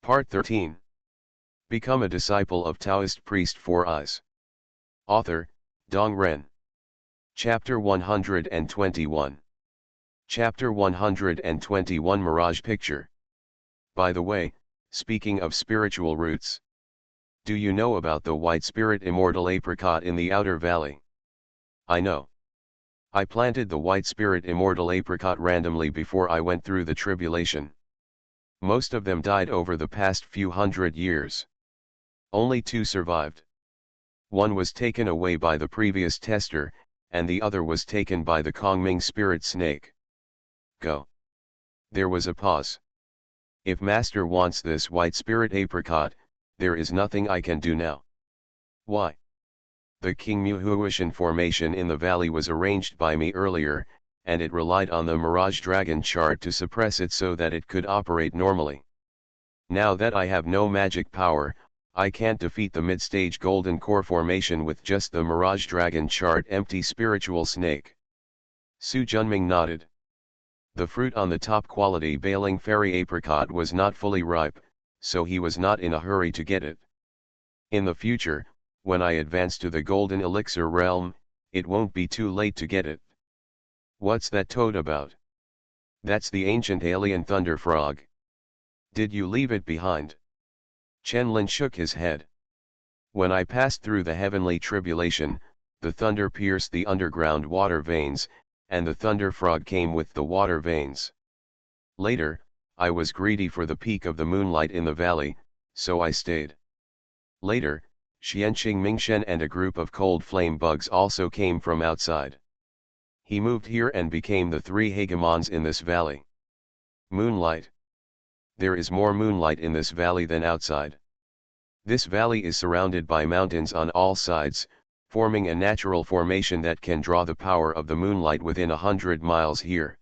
Part 13. Become a disciple of Taoist priest Four Eyes. Author, Dong Ren. Chapter 121. Chapter 121 Mirage Picture. By the way, speaking of spiritual roots, do you know about the white spirit immortal apricot in the outer valley? I know. I planted the white spirit immortal apricot randomly before I went through the tribulation. Most of them died over the past few hundred years. Only two survived. One was taken away by the previous tester, and the other was taken by the Kongming spirit snake. Go. There was a pause. If Master wants this white spirit apricot, there is nothing I can do now. Why? The King Muhuishan formation in the valley was arranged by me earlier, and it relied on the Mirage Dragon chart to suppress it so that it could operate normally. Now that I have no magic power, I can't defeat the mid-stage Golden Core formation with just the Mirage Dragon chart empty spiritual snake. Su Junming nodded. The fruit on the top quality Bailing Fairy apricot was not fully ripe, so he was not in a hurry to get it. In the future, when I advance to the Golden Elixir realm, it won't be too late to get it. What's that toad about? That's the ancient alien thunder frog. Did you leave it behind? Chen Lin shook his head. When I passed through the heavenly tribulation, the thunder pierced the underground water veins, and the thunder frog came with the water veins. Later, I was greedy for the peak of the moonlight in the valley, so I stayed. Later, Xianqing Mingshen and a group of cold flame bugs also came from outside. He moved here and became the three hegemons in this valley. Moonlight. There is more moonlight in this valley than outside. This valley is surrounded by mountains on all sides, forming a natural formation that can draw the power of the moonlight within 100 miles here.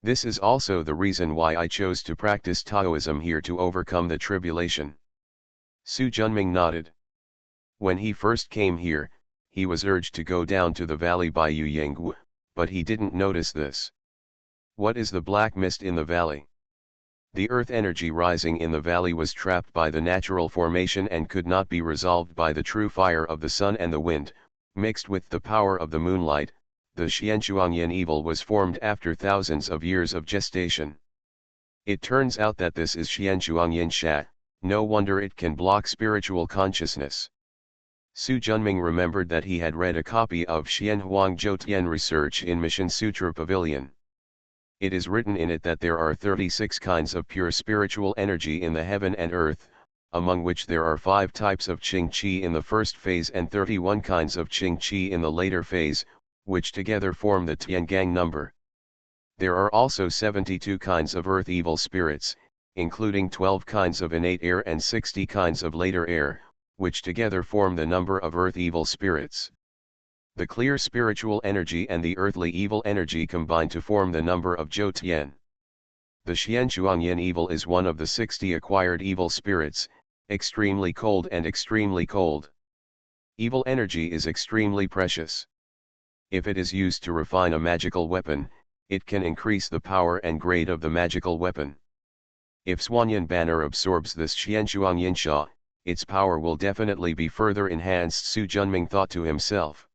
This is also the reason why I chose to practice Taoism here to overcome the tribulation. Su Junming nodded. When he first came here, he was urged to go down to the valley by Yu Yangwu, but he didn't notice this. What is the black mist in the valley? The earth energy rising in the valley was trapped by the natural formation and could not be resolved by the true fire of the sun and the wind, mixed with the power of the moonlight. The Xianchuangyan evil was formed after thousands of years of gestation. It turns out that this is Xianchuangyan Sha, no wonder it can block spiritual consciousness. Su Junming remembered that he had read a copy of Xianhuang Zhou research in Mission Sutra Pavilion. It is written in it that there are 36 kinds of pure spiritual energy in the heaven and earth, among which there are 5 types of Qing Qi in the first phase and 31 kinds of Qing Qi in the later phase, which together form the Tiangang number. There are also 72 kinds of earth evil spirits, including 12 kinds of innate air and 60 kinds of later air, which together form the number of earth evil spirits. The clear spiritual energy and the earthly evil energy combine to form the number of Zhou Tian. The Xianchuangyan evil is one of the 60 acquired evil spirits, extremely cold and extremely cold. Evil energy is extremely precious. If it is used to refine a magical weapon, it can increase the power and grade of the magical weapon. If Swanyan Banner absorbs this Xianchuangyan Sha, its power will definitely be further enhanced, Su Junming thought to himself.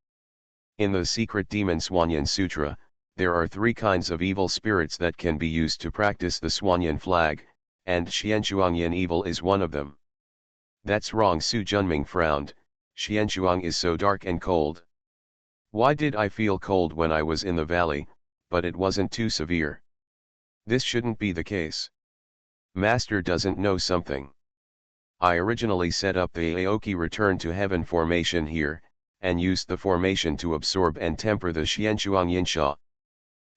In the secret Demon Swanyan Sutra, there are 3 kinds of evil spirits that can be used to practice the Swanyan flag, and Xianchuangyan evil is one of them. That's wrong, Su Junming frowned. Xianchuang is so dark and cold. Why did I feel cold when I was in the valley, but it wasn't too severe? This shouldn't be the case. Master doesn't know something. I originally set up the Aoki Return to Heaven formation here, and used the formation to absorb and temper the Xianchuangyan Sha.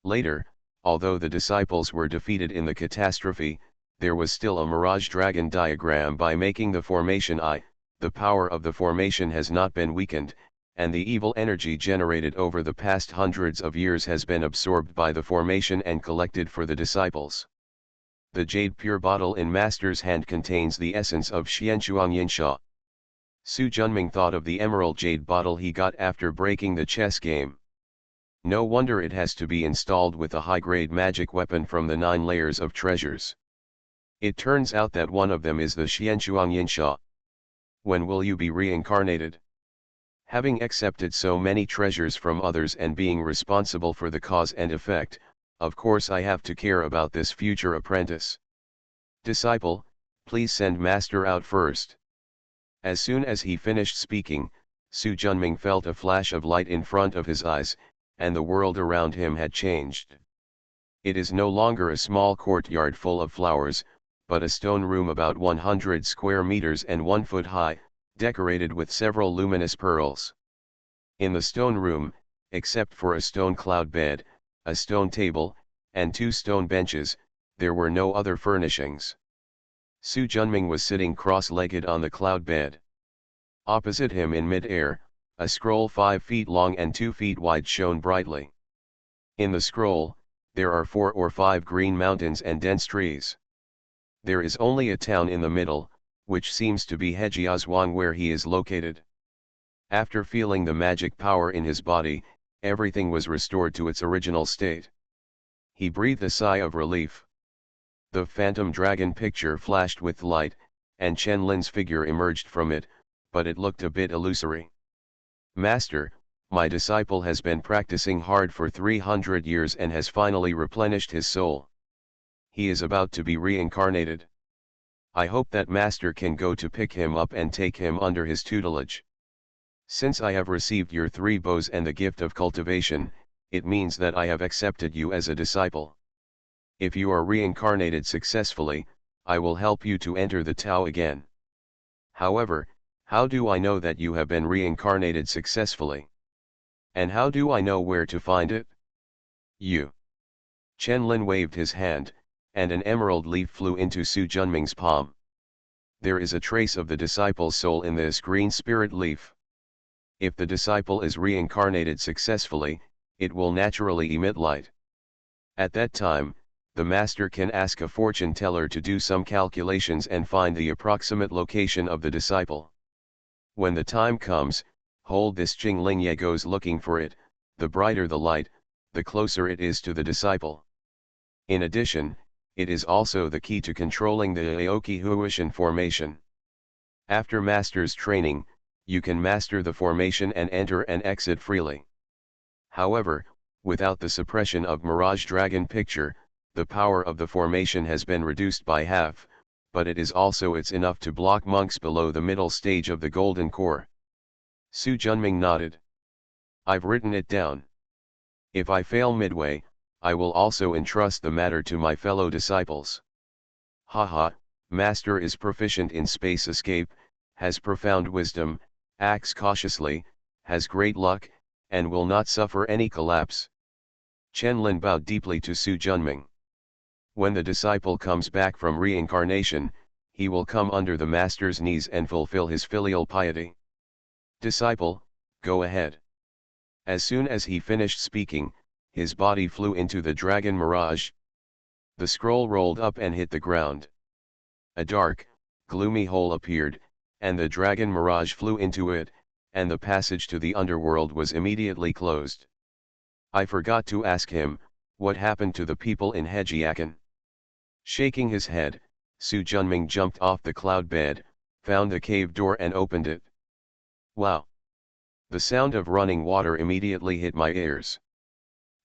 Later, although the disciples were defeated in the catastrophe, there was still a Mirage Dragon diagram by making the formation I. The power of the formation has not been weakened, and the evil energy generated over the past hundreds of years has been absorbed by the formation and collected for the disciples. The jade pure bottle in Master's hand contains the essence of Xianchuangyan Sha. Su Junming thought of the emerald jade bottle he got after breaking the chess game. No wonder it has to be installed with a high-grade magic weapon from the 9 layers of treasures. It turns out that one of them is the Xianchuang Yinsha. When will you be reincarnated? Having accepted so many treasures from others and being responsible for the cause and effect, of course I have to care about this future apprentice. Disciple, please send master out first. As soon as he finished speaking, Su Junming felt a flash of light in front of his eyes, and the world around him had changed. It is no longer a small courtyard full of flowers, but a stone room about 100 square meters and 1 foot high, decorated with several luminous pearls. In the stone room, except for a stone cloud bed, a stone table, and 2 stone benches, there were no other furnishings. Su Junming was sitting cross-legged on the cloud bed. Opposite him in mid-air, a scroll 5 feet long and 2 feet wide shone brightly. In the scroll, there are 4 or 5 green mountains and dense trees. There is only a town in the middle, which seems to be Hejiazhuang where he is located. After feeling the magic power in his body, everything was restored to its original state. He breathed a sigh of relief. The phantom dragon picture flashed with light, and Chen Lin's figure emerged from it, but it looked a bit illusory. Master, my disciple has been practicing hard for 300 years and has finally replenished his soul. He is about to be reincarnated. I hope that Master can go to pick him up and take him under his tutelage. Since I have received your 3 bows and the gift of cultivation, it means that I have accepted you as a disciple. If you are reincarnated successfully, I will help you to enter the Tao again. However, how do I know that you have been reincarnated successfully? And how do I know where to find it? You. Chen Lin waved his hand, and an emerald leaf flew into Su Junming's palm. There is a trace of the disciple's soul in this green spirit leaf. If the disciple is reincarnated successfully, it will naturally emit light. At that time, the master can ask a fortune teller to do some calculations and find the approximate location of the disciple. When the time comes, hold this Jingling Ye goes looking for it. The brighter the light, the closer it is to the disciple. In addition, it is also the key to controlling the Aoki Huishan formation. After master's training, you can master the formation and enter and exit freely. However, without the suppression of Mirage Dragon picture, the power of the formation has been reduced by half, but it's enough to block monks below the middle stage of the golden core. Su Junming nodded. I've written it down. If I fail midway, I will also entrust the matter to my fellow disciples. Haha, Master is proficient in space escape, has profound wisdom, acts cautiously, has great luck, and will not suffer any collapse. Chen Lin bowed deeply to Su Junming. When the disciple comes back from reincarnation, he will come under the Master's knees and fulfill his filial piety. Disciple, go ahead. As soon as he finished speaking, his body flew into the dragon mirage. The scroll rolled up and hit the ground. A dark, gloomy hole appeared, and the dragon mirage flew into it, and the passage to the underworld was immediately closed. I forgot to ask him, what happened to the people in Hejiakan? Shaking his head, Su Junming jumped off the cloud bed, found the cave door and opened it. Wow! The sound of running water immediately hit my ears.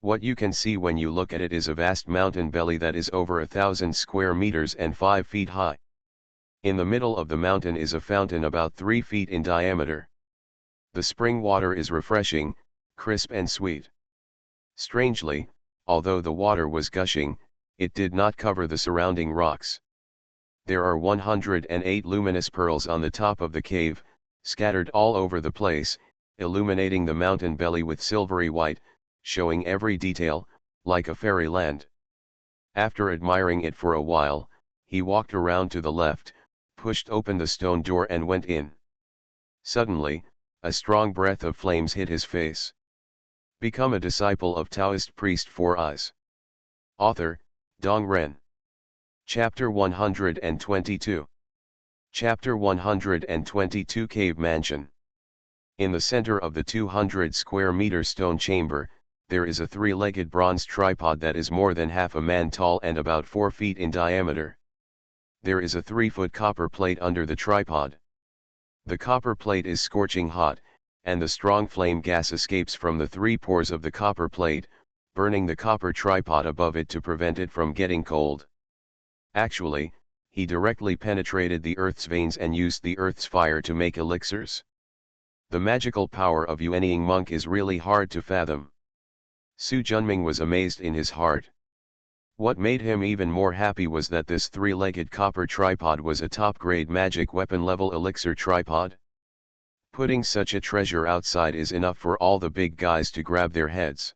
What you can see when you look at it is a vast mountain belly that is over 1,000 square meters and 5 feet high. In the middle of the mountain is a fountain about 3 feet in diameter. The spring water is refreshing, crisp and sweet. Strangely, although the water was gushing, it did not cover the surrounding rocks. There are 108 luminous pearls on the top of the cave, scattered all over the place, illuminating the mountain belly with silvery white, showing every detail, like a fairyland. After admiring it for a while, he walked around to the left, pushed open the stone door and went in. Suddenly, a strong breath of flames hit his face. Become a disciple of Taoist priest Four Eyes. Author, Dong Ren. Chapter 122. Chapter 122 Cave Mansion. In the center of the 200 square meter stone chamber, there is a 3-legged bronze tripod that is more than half a man tall and about 4 feet in diameter. There is a 3-foot copper plate under the tripod. The copper plate is scorching hot, and the strong flame gas escapes from the 3 pores of the copper plate, burning the copper tripod above it to prevent it from getting cold. Actually, he directly penetrated the earth's veins and used the earth's fire to make elixirs. The magical power of Yuanying monk is really hard to fathom. Su Junming was amazed in his heart. What made him even more happy was that this 3-legged copper tripod was a top-grade magic weapon level elixir tripod. Putting such a treasure outside is enough for all the big guys to grab their heads.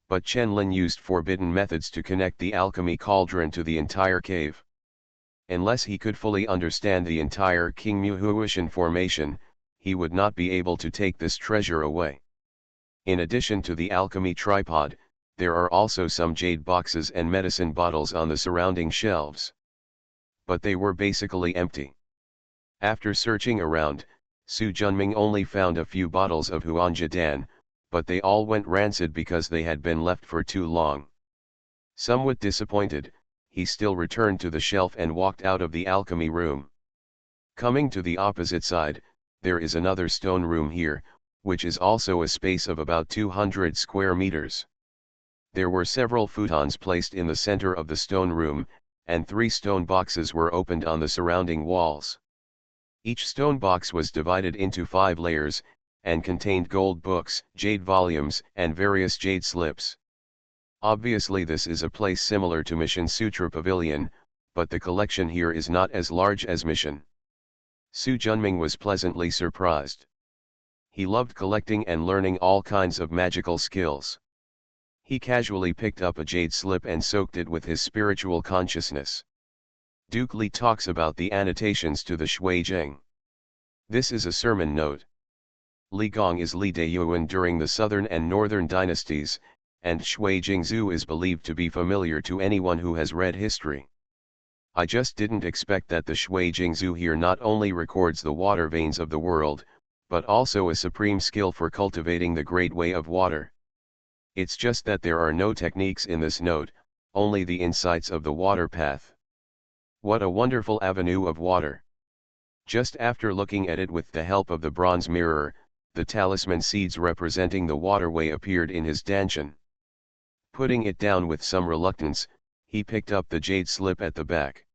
But Chen Lin used forbidden methods to connect the alchemy cauldron to the entire cave. Unless he could fully understand the entire Qingmu Huishan formation, he would not be able to take this treasure away. In addition to the alchemy tripod, there are also some jade boxes and medicine bottles on the surrounding shelves. But they were basically empty. After searching around, Su Junming only found a few bottles of Huanjidan, but they all went rancid because they had been left for too long. Somewhat disappointed, he still returned to the shelf and walked out of the alchemy room. Coming to the opposite side, there is another stone room here, which is also a space of about 200 square meters. There were several futons placed in the center of the stone room, and 3 stone boxes were opened on the surrounding walls. Each stone box was divided into 5 layers, and contained gold books, jade volumes, and various jade slips. Obviously this is a place similar to Mission Sutra Pavilion, but the collection here is not as large as Mission. Su Junming was pleasantly surprised. He loved collecting and learning all kinds of magical skills. He casually picked up a jade slip and soaked it with his spiritual consciousness. Duke Li talks about the annotations to the Shui Jing. This is a sermon note. Li Gong is Li Deyuan during the southern and northern dynasties, and Shui Jingzhu is believed to be familiar to anyone who has read history. I just didn't expect that the Shui Jingzhu here not only records the water veins of the world, but also a supreme skill for cultivating the great way of water. It's just that there are no techniques in this note, only the insights of the water path. What a wonderful avenue of water! Just after looking at it with the help of the bronze mirror, the talisman seeds representing the waterway appeared in his danshan. Putting it down with some reluctance, he picked up the jade slip at the back.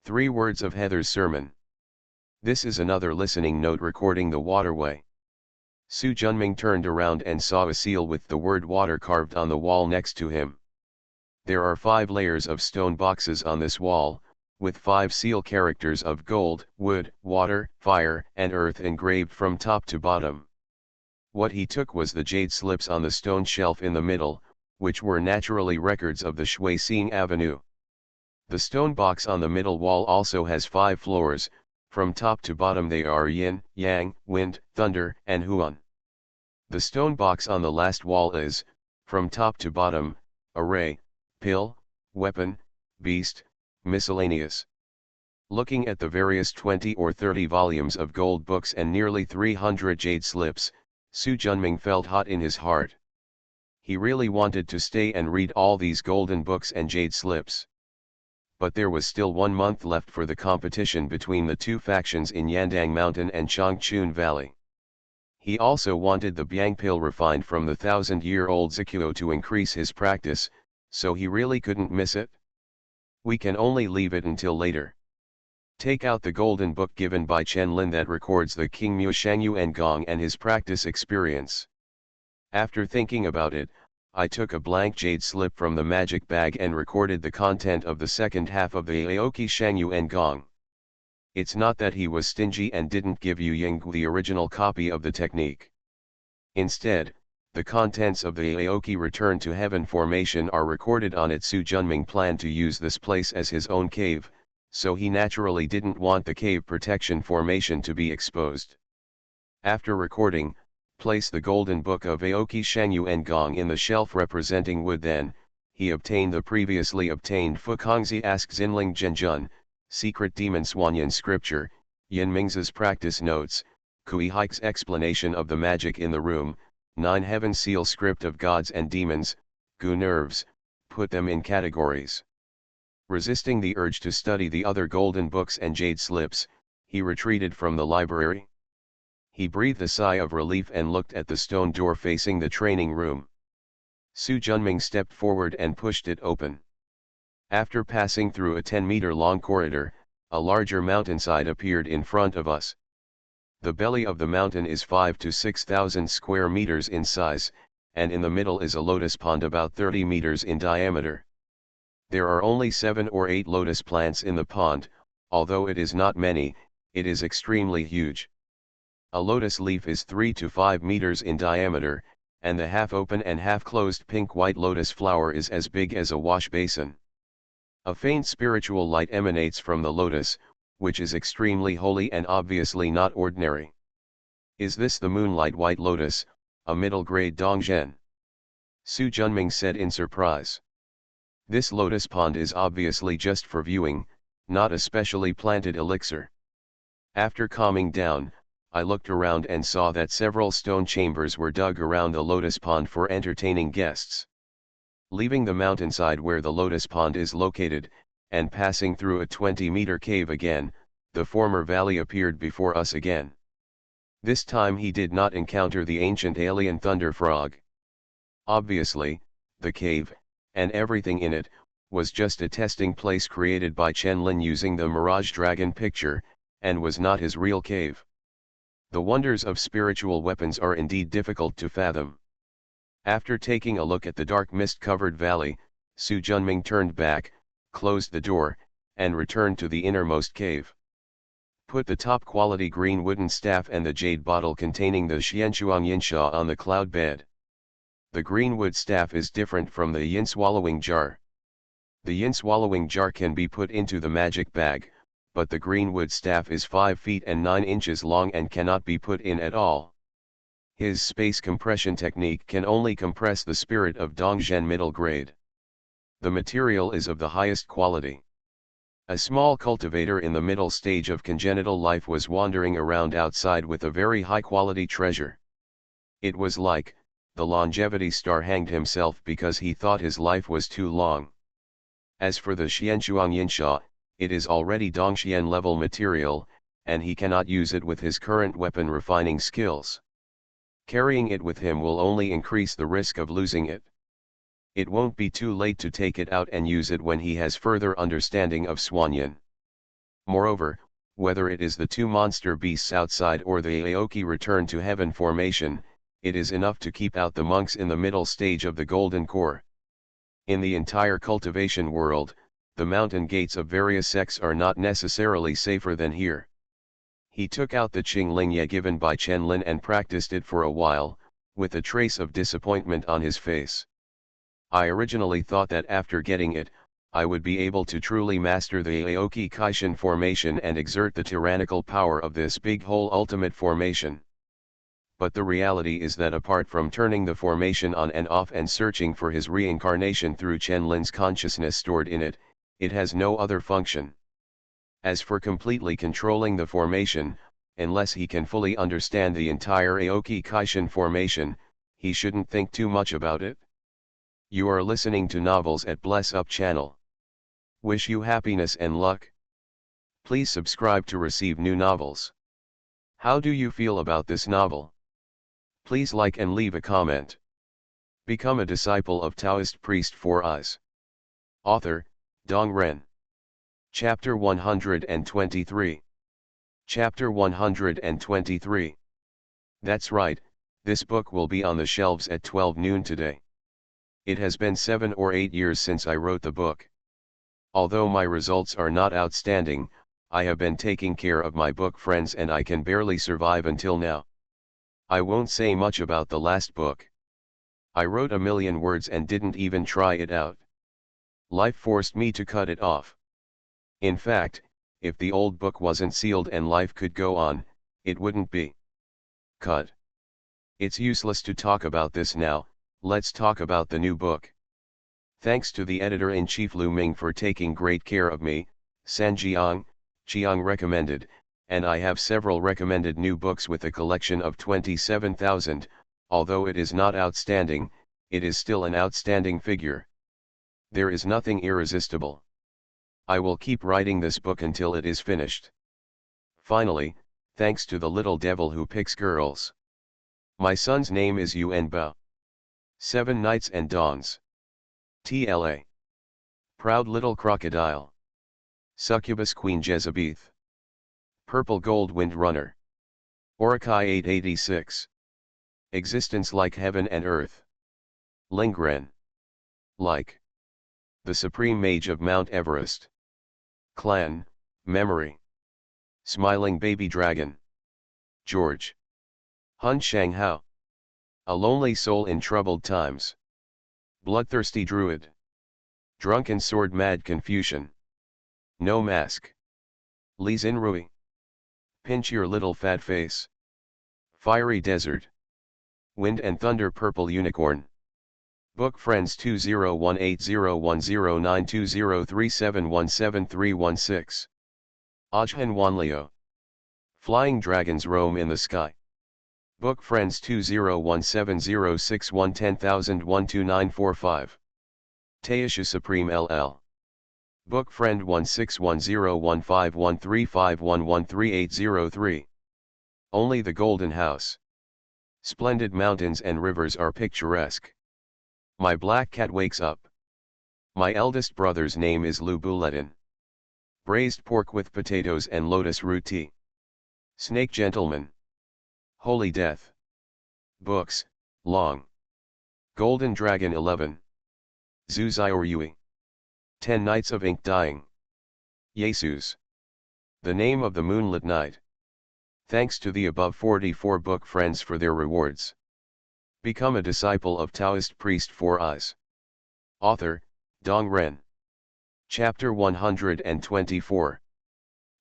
3 words of Heather's sermon. This is another listening note recording the waterway. Su Junming turned around and saw a seal with the word water carved on the wall next to him. There are 5 layers of stone boxes on this wall, with 5 seal characters of gold, wood, water, fire, and earth engraved from top to bottom. What he took was the jade slips on the stone shelf in the middle, which were naturally records of the Shui Xing Avenue. The stone box on the middle wall also has 5 floors. From top to bottom they are yin, yang, wind, thunder, and huan. The stone box on the last wall is, from top to bottom, array, pill, weapon, beast, miscellaneous. Looking at the various 20 or 30 volumes of gold books and nearly 300 jade slips, Su Junming felt hot in his heart. He really wanted to stay and read all these golden books and jade slips. But there was still 1 month left for the competition between the 2 factions in Yandang Mountain and Changchun Valley. He also wanted the Biang pill refined from the 1,000-year-old Zikuo to increase his practice, so he really couldn't miss it. We can only leave it until later. Take out the golden book given by Chen Lin that records the Qingmu Shangyu and Gong and his practice experience. After thinking about it, I took a blank jade slip from the magic bag and recorded the content of the second half of the Aoki Shangyu and Gong. It's not that he was stingy and didn't give Yu Ying the original copy of the technique. Instead, the contents of the Aoki Return to Heaven formation are recorded on it. Su Junming planned to use this place as his own cave, so he naturally didn't want the cave protection formation to be exposed. After recording, place the golden book of Aoki Shangyu and Gong in the shelf representing wood. Then, he obtained the previously obtained Fukongzi Ask Xinling Zhenjun, Secret Demon Swanyan Scripture, Yin Ming's Practice Notes, Kui Haik's explanation of the magic in the room, 9 Heaven Seal Script of Gods and Demons, Gu Nerves, put them in categories. Resisting the urge to study the other golden books and jade slips, he retreated from the library. He breathed a sigh of relief and looked at the stone door facing the training room. Su Junming stepped forward and pushed it open. After passing through a 10-meter-long corridor, a larger mountainside appeared in front of us. The belly of the mountain is 5 to 6,000 square meters in size, and in the middle is a lotus pond about 30 meters in diameter. There are only 7 or 8 lotus plants in the pond, although it is not many, it is extremely huge. A lotus leaf is 3 to 5 meters in diameter, and the half-open and half-closed pink-white lotus flower is as big as a wash basin. A faint spiritual light emanates from the lotus, which is extremely holy and obviously not ordinary. Is this the moonlight white lotus, a middle-grade Dongzhen? Su Junming said in surprise. This lotus pond is obviously just for viewing, not a specially planted elixir. After calming down, I looked around and saw that several stone chambers were dug around the lotus pond for entertaining guests. Leaving the mountainside where the lotus pond is located, and passing through a 20-meter cave again, the former valley appeared before us again. This time he did not encounter the ancient alien thunder frog. Obviously, the cave, and everything in it, was just a testing place created by Chen Lin using the Mirage Dragon picture, and was not his real cave. The wonders of spiritual weapons are indeed difficult to fathom. After taking a look at the dark mist-covered valley, Su Junming turned back, closed the door, and returned to the innermost cave. Put the top-quality green wooden staff and the jade bottle containing the Xianchuang Yinsha on the cloud bed. The green wood staff is different from the yin-swallowing jar. The yin-swallowing jar can be put into the magic bag, but the green wood staff is 5 feet and 9 inches long and cannot be put in at all. His space compression technique can only compress the spirit of Dongzhen middle grade. The material is of the highest quality. A small cultivator in the middle stage of congenital life was wandering around outside with a very high-quality treasure. It was like, the longevity star hanged himself because he thought his life was too long. As for the Xianchuang Yinsha, it is already Dongxian level material, and he cannot use it with his current weapon refining skills. Carrying it with him will only increase the risk of losing it. It won't be too late to take it out and use it when he has further understanding of Xuanyan. Moreover, whether it is the 2 monster beasts outside or the Aoki return to heaven formation, it is enough to keep out the monks in the middle stage of the Golden Core. In the entire cultivation world, the mountain gates of various sects are not necessarily safer than here. He took out the Qingling given by Chen Lin and practiced it for a while, with a trace of disappointment on his face. I originally thought that after getting it, I would be able to truly master the Aoki Kaishin formation and exert the tyrannical power of this big hole ultimate formation. But the reality is that apart from turning the formation on and off and searching for his reincarnation through Chen Lin's consciousness stored in it, it has no other function. As for completely controlling the formation, unless he can fully understand the entire Aoki Kaishin formation, he shouldn't think too much about it. You are listening to Novels at Bless Up channel. Wish you happiness and luck. Please subscribe to receive new novels. How do you feel about this novel? Please like and leave a comment. Become a disciple of Taoist priest 4 Eyes. Author, Dong Ren. Chapter 123. Chapter 123. That's right, this book will be on the shelves at 12 noon today. It has been 7 or 8 years since I wrote the book. Although my results are not outstanding, I have been taking care of my book friends and I can barely survive until now. I won't say much about the last book. I wrote 1,000,000 words and didn't even try it out. Life forced me to cut it off. In fact, if the old book wasn't sealed and life could go on, it wouldn't be cut. It's useless to talk about this now, let's talk about the new book. Thanks to the editor-in-chief Lu Ming for taking great care of me, San Jiang recommended, and I have several recommended new books with a collection of 27,000, although it is not outstanding, it is still an outstanding figure. There is nothing irresistible. I will keep writing this book until it is finished. Finally, thanks to the little devil who picks girls. My son's name is Yuen Bao. 7 Nights and Dawns. TLA. Proud Little Crocodile. Succubus Queen Jezebeth. Purple Gold Wind Runner. Orakai 886. Existence like heaven and earth. Lingren. Like. The Supreme Mage of Mount Everest. Clan, Memory. Smiling Baby Dragon. George. Hun Shanghao. A Lonely Soul in Troubled Times. Bloodthirsty Druid. Drunken Sword Mad Confucian. No Mask. Li Xinrui. Pinch Your Little Fat Face. Fiery Desert. Wind and Thunder Purple Unicorn. Book Friends 2018092037173116. Ajhan Wanlio. Flying Dragons Roam in the Sky. Book Friends 2017061100012945. Taoist Supreme LL. Book Friend 1610151351133803. Only the Golden House. Splendid mountains and rivers are picturesque. My black cat wakes up. My eldest brother's name is Lu Buletin. Braised pork with potatoes and lotus root tea. Snake Gentleman. Holy Death. Books, long. Golden Dragon 11. Zuzai Yui. 10 Nights of Ink Dyeing. Jesus. The Name of the Moonlit Night. Thanks to the above 44 book friends for their rewards. Become a disciple of Taoist priest 4 eyes. Author, Dong Ren. Chapter 124.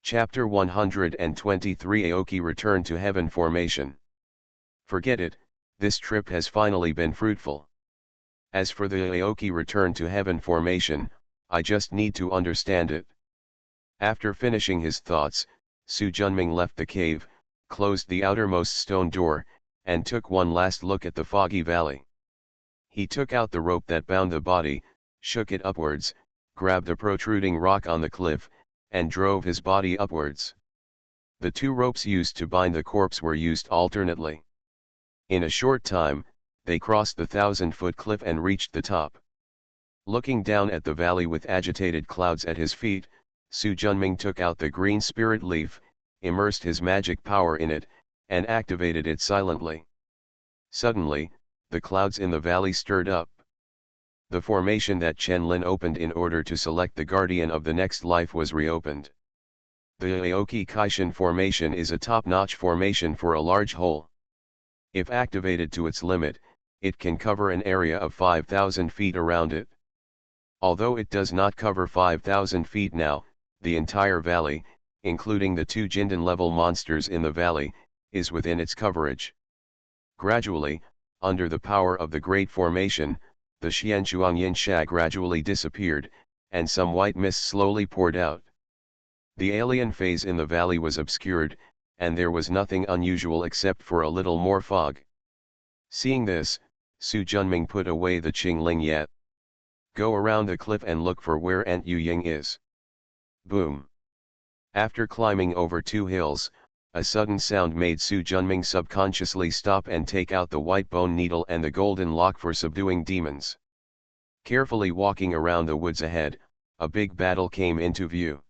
Chapter 123 Aoki Return to Heaven Formation. Forget it, this trip has finally been fruitful. As for the Aoki Return to Heaven Formation, I just need to understand it. After finishing his thoughts, Su Junming left the cave, closed the outermost stone door, and took one last look at the foggy valley. He took out the rope that bound the body, shook it upwards, grabbed a protruding rock on the cliff, and drove his body upwards. The 2 ropes used to bind the corpse were used alternately. In a short time, they crossed the 1,000-foot cliff and reached the top. Looking down at the valley with agitated clouds at his feet, Su Junming took out the green spirit leaf, immersed his magic power in it, and activated it silently. Suddenly, the clouds in the valley stirred up. The formation that Chen Lin opened in order to select the guardian of the next life was reopened. The Aoki Kaishin formation is a top-notch formation for a large hole. If activated to its limit, it can cover an area of 5,000 feet around it. Although it does not cover 5,000 feet now, the entire valley, including the 2 Jindan-level monsters in the valley, is within its coverage. Gradually, under the power of the Great Formation, the Xianchuangyin Sha gradually disappeared, and some white mist slowly poured out. The alien phase in the valley was obscured, and there was nothing unusual except for a little more fog. Seeing this, Su Junming put away the Qingling Yet. Go around the cliff and look for where Aunt Yu Ying is. Boom. After climbing over 2 hills, a sudden sound made Su Junming subconsciously stop and take out the white bone needle and the golden lock for subduing demons. Carefully walking around the woods ahead, a big battle came into view.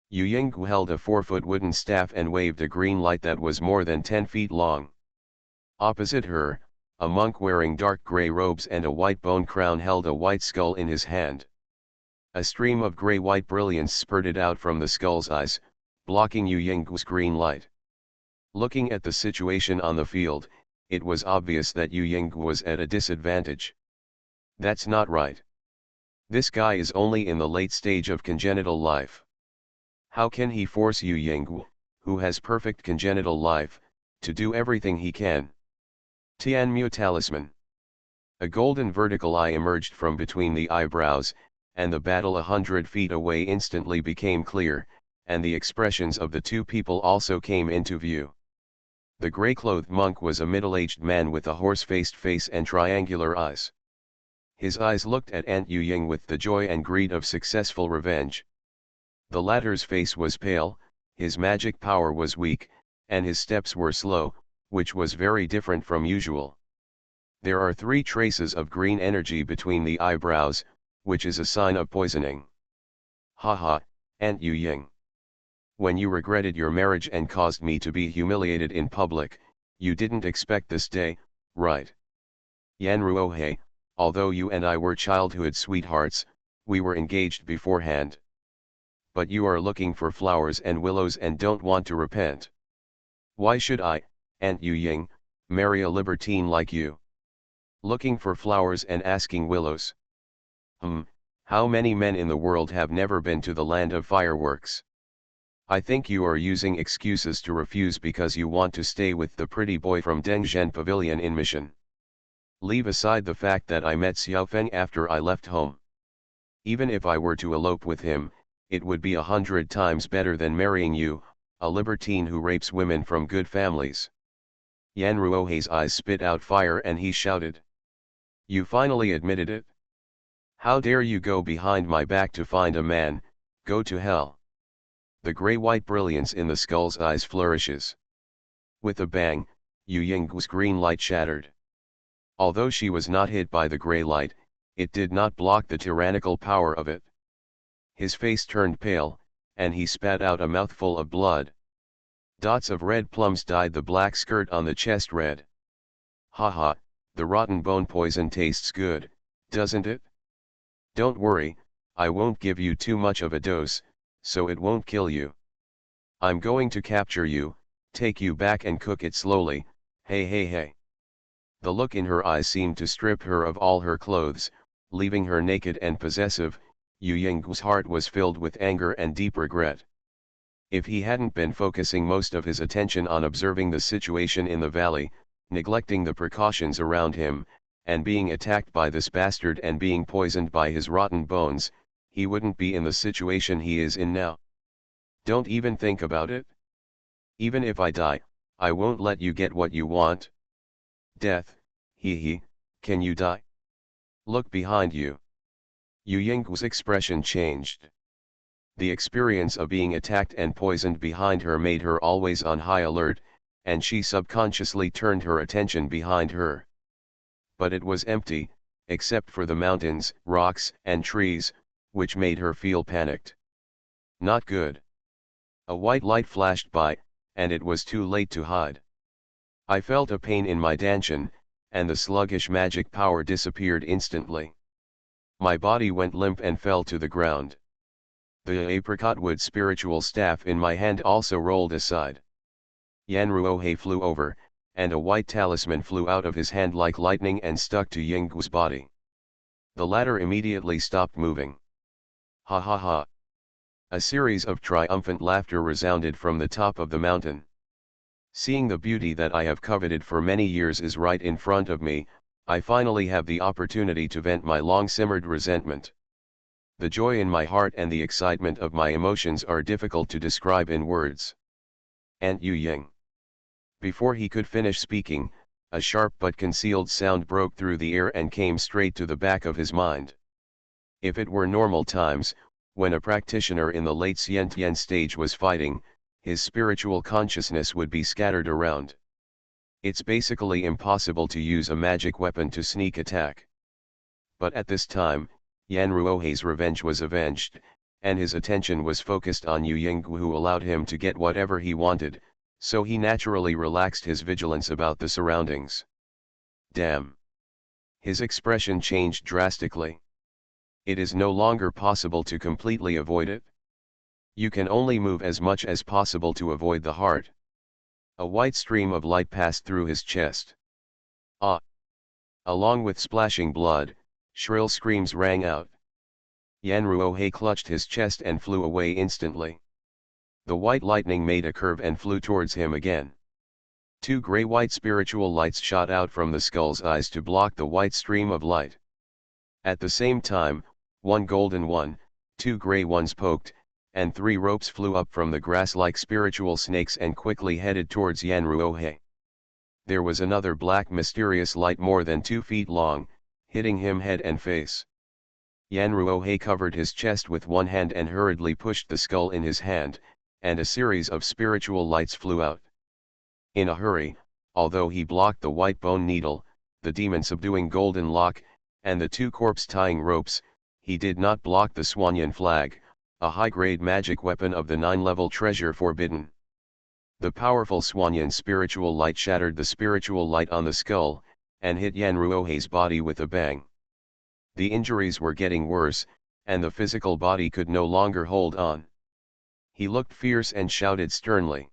Yu Ying held a 4-foot wooden staff and waved a green light that was more than 10 feet long. Opposite her, a monk wearing dark gray robes and a white bone crown held a white skull in his hand. A stream of gray-white brilliance spurted out from the skull's eyes, blocking Yu Ying's green light. Looking at the situation on the field, it was obvious that Yu Ying was at a disadvantage. That's not right. This guy is only in the late stage of congenital life. How can he force Yu Ying, who has perfect congenital life, to do everything he can? Tianmu Talisman. A golden vertical eye emerged from between the eyebrows, and the battle 100 feet away instantly became clear, and the expressions of the 2 people also came into view. The gray-clothed monk was a middle-aged man with a horse-faced face and triangular eyes. His eyes looked at Aunt Yu Ying with the joy and greed of successful revenge. The latter's face was pale, his magic power was weak, and his steps were slow, which was very different from usual. There are 3 traces of green energy between the eyebrows, which is a sign of poisoning. Haha, Aunt Yu Ying. When you regretted your marriage and caused me to be humiliated in public, you didn't expect this day, right? Yanruohei, although you and I were childhood sweethearts, we were engaged beforehand. But you are looking for flowers and willows and don't want to repent. Why should I, Aunt Yu Ying, marry a libertine like you? Looking for flowers and asking willows. How many men in the world have never been to the land of fireworks? I think you are using excuses to refuse because you want to stay with the pretty boy from Dengzhen Pavilion in Mission. Leave aside the fact that I met Xiaofeng after I left home. Even if I were to elope with him, it would be 100 times better than marrying you, a libertine who rapes women from good families. Yanruohei's eyes spit out fire and he shouted. You finally admitted it? How dare you go behind my back to find a man, go to hell. The grey-white brilliance in the skull's eyes flourishes. With a bang, Yu Ying's green light shattered. Although she was not hit by the grey light, it did not block the tyrannical power of it. His face turned pale, and he spat out a mouthful of blood. Dots of red plums dyed the black skirt on the chest red. Haha, the rotten bone poison tastes good, doesn't it? Don't worry, I won't give you too much of a dose, so it won't kill you. I'm going to capture you, take you back and cook it slowly, hey hey hey. The look in her eyes seemed to strip her of all her clothes, leaving her naked and possessive. Yu Ying's heart was filled with anger and deep regret. If he hadn't been focusing most of his attention on observing the situation in the valley, neglecting the precautions around him, and being attacked by this bastard and being poisoned by his rotten bones, he wouldn't be in the situation he is in now. Don't even think about it. Even if I die, I won't let you get what you want. Death, hee, can you die? Look behind you. Yu Ying's expression changed. The experience of being attacked and poisoned behind her made her always on high alert, and she subconsciously turned her attention behind her. But it was empty, except for the mountains, rocks, and trees, which made her feel panicked. Not good. A white light flashed by, and it was too late to hide. I felt a pain in my dantian, and the sluggish magic power disappeared instantly. My body went limp and fell to the ground. The apricot wood spiritual staff in my hand also rolled aside. Yanruohei flew over, and a white talisman flew out of his hand like lightning and stuck to Yinggu's body. The latter immediately stopped moving. Ha ha ha. A series of triumphant laughter resounded from the top of the mountain. Seeing the beauty that I have coveted for many years is right in front of me, I finally have the opportunity to vent my long-simmered resentment. The joy in my heart and the excitement of my emotions are difficult to describe in words. Aunt Yu Ying. Before he could finish speaking, a sharp but concealed sound broke through the air and came straight to the back of his mind. If it were normal times, when a practitioner in the late Xiantian stage was fighting, his spiritual consciousness would be scattered around. It's basically impossible to use a magic weapon to sneak attack. But at this time, Yanruohei's revenge was avenged, and his attention was focused on Yu Yinggu, who allowed him to get whatever he wanted, so he naturally relaxed his vigilance about the surroundings. Damn! His expression changed drastically. It is no longer possible to completely avoid it. You can only move as much as possible to avoid the heart. A white stream of light passed through his chest. Ah! Along with splashing blood, shrill screams rang out. Yanruohei clutched his chest and flew away instantly. The white lightning made a curve and flew towards him again. 2 gray-white spiritual lights shot out from the skull's eyes to block the white stream of light. At the same time, 1 golden one, 2 gray ones poked, and 3 ropes flew up from the grass like spiritual snakes and quickly headed towards Yanruohei. There was another black mysterious light more than 2 feet long, hitting him head and face. Yan Ruohei covered his chest with one hand and hurriedly pushed the skull in his hand, and a series of spiritual lights flew out. In a hurry, although he blocked the white bone needle, the demon subduing golden lock, and the two corpse tying ropes, he did not block the Swanyan flag, a high-grade magic weapon of the 9-level treasure forbidden. The powerful Swanyan spiritual light shattered the spiritual light on the skull, and hit Yan Ruohei's body with a bang. The injuries were getting worse, and the physical body could no longer hold on. He looked fierce and shouted sternly.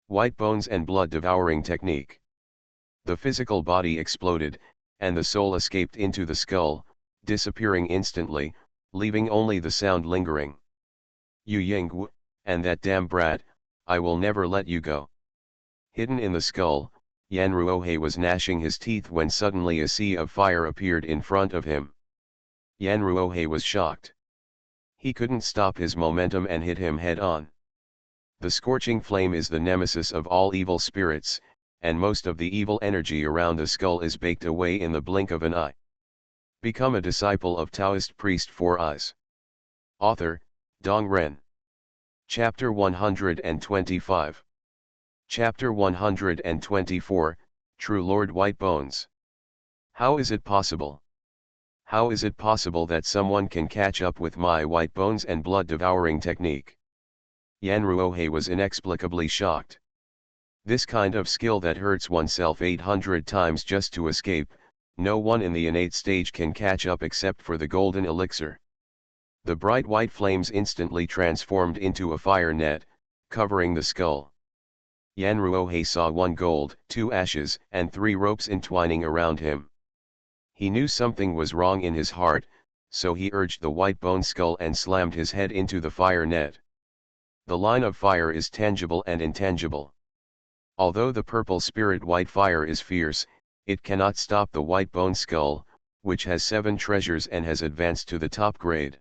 White bones and blood-devouring technique. The physical body exploded, and the soul escaped into the skull, disappearing instantly, leaving only the sound lingering. Yu Yingwu, and that damn brat, I will never let you go. Hidden in the skull, Yan Ruohei was gnashing his teeth when suddenly a sea of fire appeared in front of him. Yan Ruohei was shocked. He couldn't stop his momentum and hit him head-on. The scorching flame is the nemesis of all evil spirits, and most of the evil energy around the skull is baked away in the blink of an eye. Become a disciple of Taoist priest Four Eyes. Author, Dong Ren. Chapter 125. Chapter 124, True Lord White Bones. How is it possible? How is it possible that someone can catch up with my white bones and blood-devouring technique? Yan Ruohei was inexplicably shocked. This kind of skill that hurts oneself 800 times just to escape, no one in the innate stage can catch up except for the golden elixir. The bright white flames instantly transformed into a fire net, covering the skull. Yan Ruohei saw 1 gold, 2 ashes, and 3 ropes entwining around him. He knew something was wrong in his heart, so he urged the white bone skull and slammed his head into the fire net. The line of fire is tangible and intangible. Although the purple spirit white fire is fierce, it cannot stop the white bone skull, which has 7 treasures and has advanced to the top grade.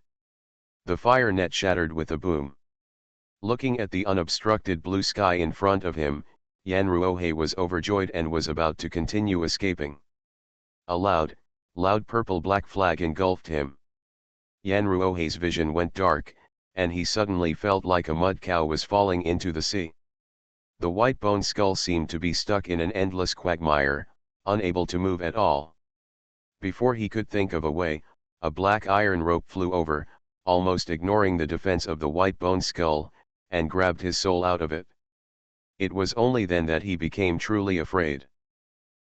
The fire net shattered with a boom. Looking at the unobstructed blue sky in front of him, Yan Ruohei was overjoyed and was about to continue escaping. A loud purple-black flag engulfed him. Yan Ruohei's vision went dark, and he suddenly felt like a mud cow was falling into the sea. The white bone skull seemed to be stuck in an endless quagmire, unable to move at all. Before he could think of a way, a black iron rope flew over, almost ignoring the defense of the white bone skull, and grabbed his soul out of it. It was only then that he became truly afraid.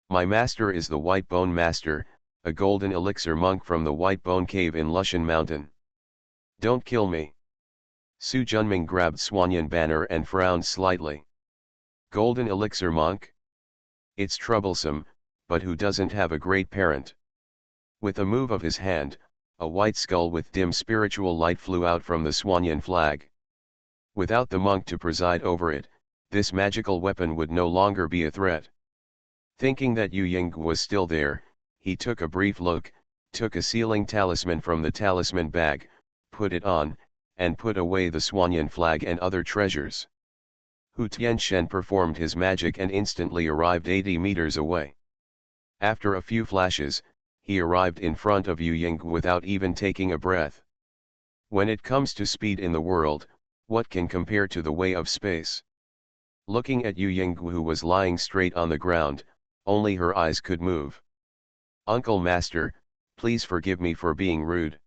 My master is the White Bone Master, a golden elixir monk from the White Bone Cave in Lushan Mountain. Don't kill me. Su Junming grabbed Swanyan banner and frowned slightly. Golden elixir monk? It's troublesome, but who doesn't have a great parent? With a move of his hand, a white skull with dim spiritual light flew out from the Swanyan flag. Without the monk to preside over it, this magical weapon would no longer be a threat. Thinking that Yu Ying was still there, he took a brief look, took a sealing talisman from the talisman bag, put it on, and put away the Swanyan flag and other treasures. Hu Tianshen performed his magic and instantly arrived 80 meters away. After a few flashes, he arrived in front of Yu Ying without even taking a breath. When it comes to speed in the world, what can compare to the way of space? Looking at Yu Ying, who was lying straight on the ground, only her eyes could move. Uncle Master, please forgive me for being rude.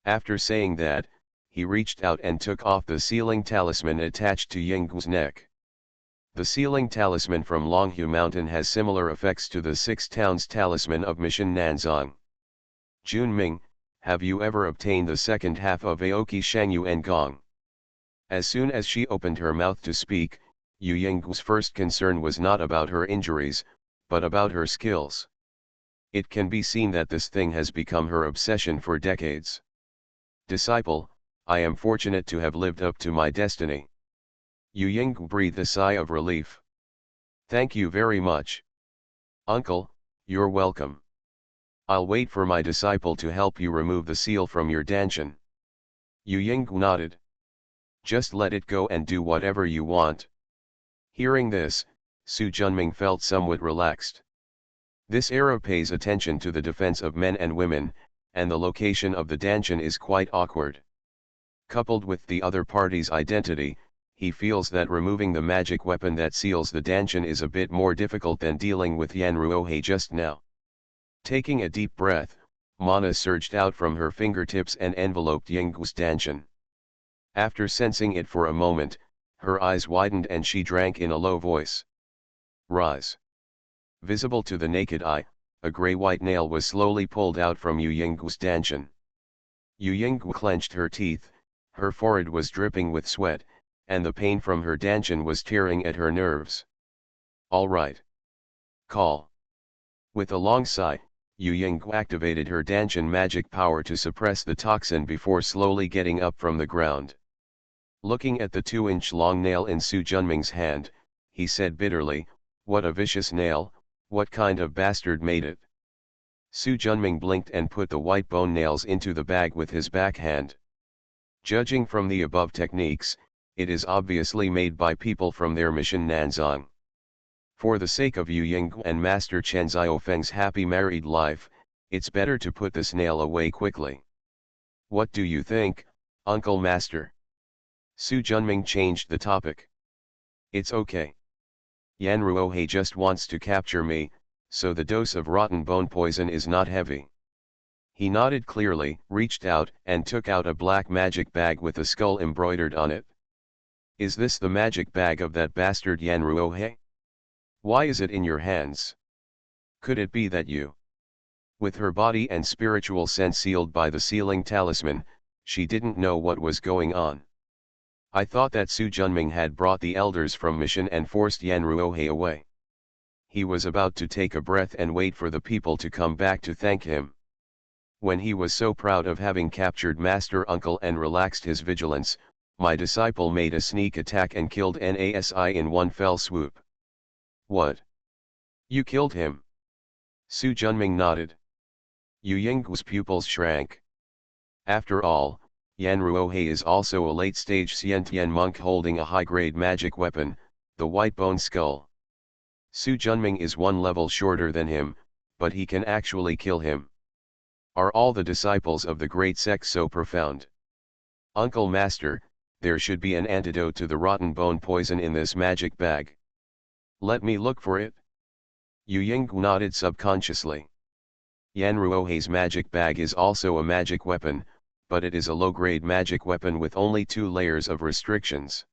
After saying that, he reached out and took off the sealing talisman attached to Yinggu's neck. The sealing talisman from Longhu Mountain has similar effects to the Six Towns talisman of Mission Nanzang. Junming, have you ever obtained the second half of Aoki Shangyu and Gong? As soon as she opened her mouth to speak, Yu Yinggu's first concern was not about her injuries, but about her skills. It can be seen that this thing has become her obsession for decades. Disciple, I am fortunate to have lived up to my destiny. Yu Yinggu breathed a sigh of relief. Thank you very much. Uncle, you're welcome. I'll wait for my disciple to help you remove the seal from your dantian. Yu Yinggu nodded. Just let it go and do whatever you want. Hearing this, Su Junming felt somewhat relaxed. This era pays attention to the defense of men and women, and the location of the dungeon is quite awkward. Coupled with the other party's identity, he feels that removing the magic weapon that seals the dungeon is a bit more difficult than dealing with Yanruohei just now. Taking a deep breath, mana surged out from her fingertips and enveloped Yinggu's dungeon. After sensing it for a moment, her eyes widened and she drank in a low voice. Rise. Visible to the naked eye, a grey-white nail was slowly pulled out from Yu Yinggu's dungeon. Yu Yinggu clenched her teeth, her forehead was dripping with sweat, and the pain from her dungeon was tearing at her nerves. All right. Call. With a long sigh, Yu Yinggu activated her dungeon magic power to suppress the toxin before slowly getting up from the ground. Looking at the 2-inch long nail in Su Junming's hand, he said bitterly, "What a vicious nail, what kind of bastard made it?" Su Junming blinked and put the white bone nails into the bag with his backhand. Judging from the above techniques, it is obviously made by people from their mission Nanzang. For the sake of Yu Yinggu and Master Chen Xiaofeng's happy married life, it's better to put this nail away quickly. What do you think, Uncle Master? Su Junming changed the topic. It's okay. Yanruohei just wants to capture me, so the dose of rotten bone poison is not heavy. He nodded clearly, reached out and took out a black magic bag with a skull embroidered on it. Is this the magic bag of that bastard Yanruohei? Why is it in your hands? Could it be that you? With her body and spiritual sense sealed by the sealing talisman, she didn't know what was going on. I thought that Su Junming had brought the elders from mission and forced Yanruohei away. He was about to take a breath and wait for the people to come back to thank him. When he was so proud of having captured Master Uncle and relaxed his vigilance, my disciple made a sneak attack and killed Nasi in one fell swoop. What? You killed him? Su Junming nodded. Yu Yinggu's pupils shrank. After all, Yanruohei is also a late-stage Xiantian monk holding a high-grade magic weapon, the white bone skull. Su Junming is one level shorter than him, but he can actually kill him. Are all the disciples of the great sect so profound? Uncle Master, there should be an antidote to the rotten bone poison in this magic bag. Let me look for it. Yu Yinggu nodded subconsciously. Yanruohei's magic bag is also a magic weapon, but it is a low-grade magic weapon with only 2 layers of restrictions.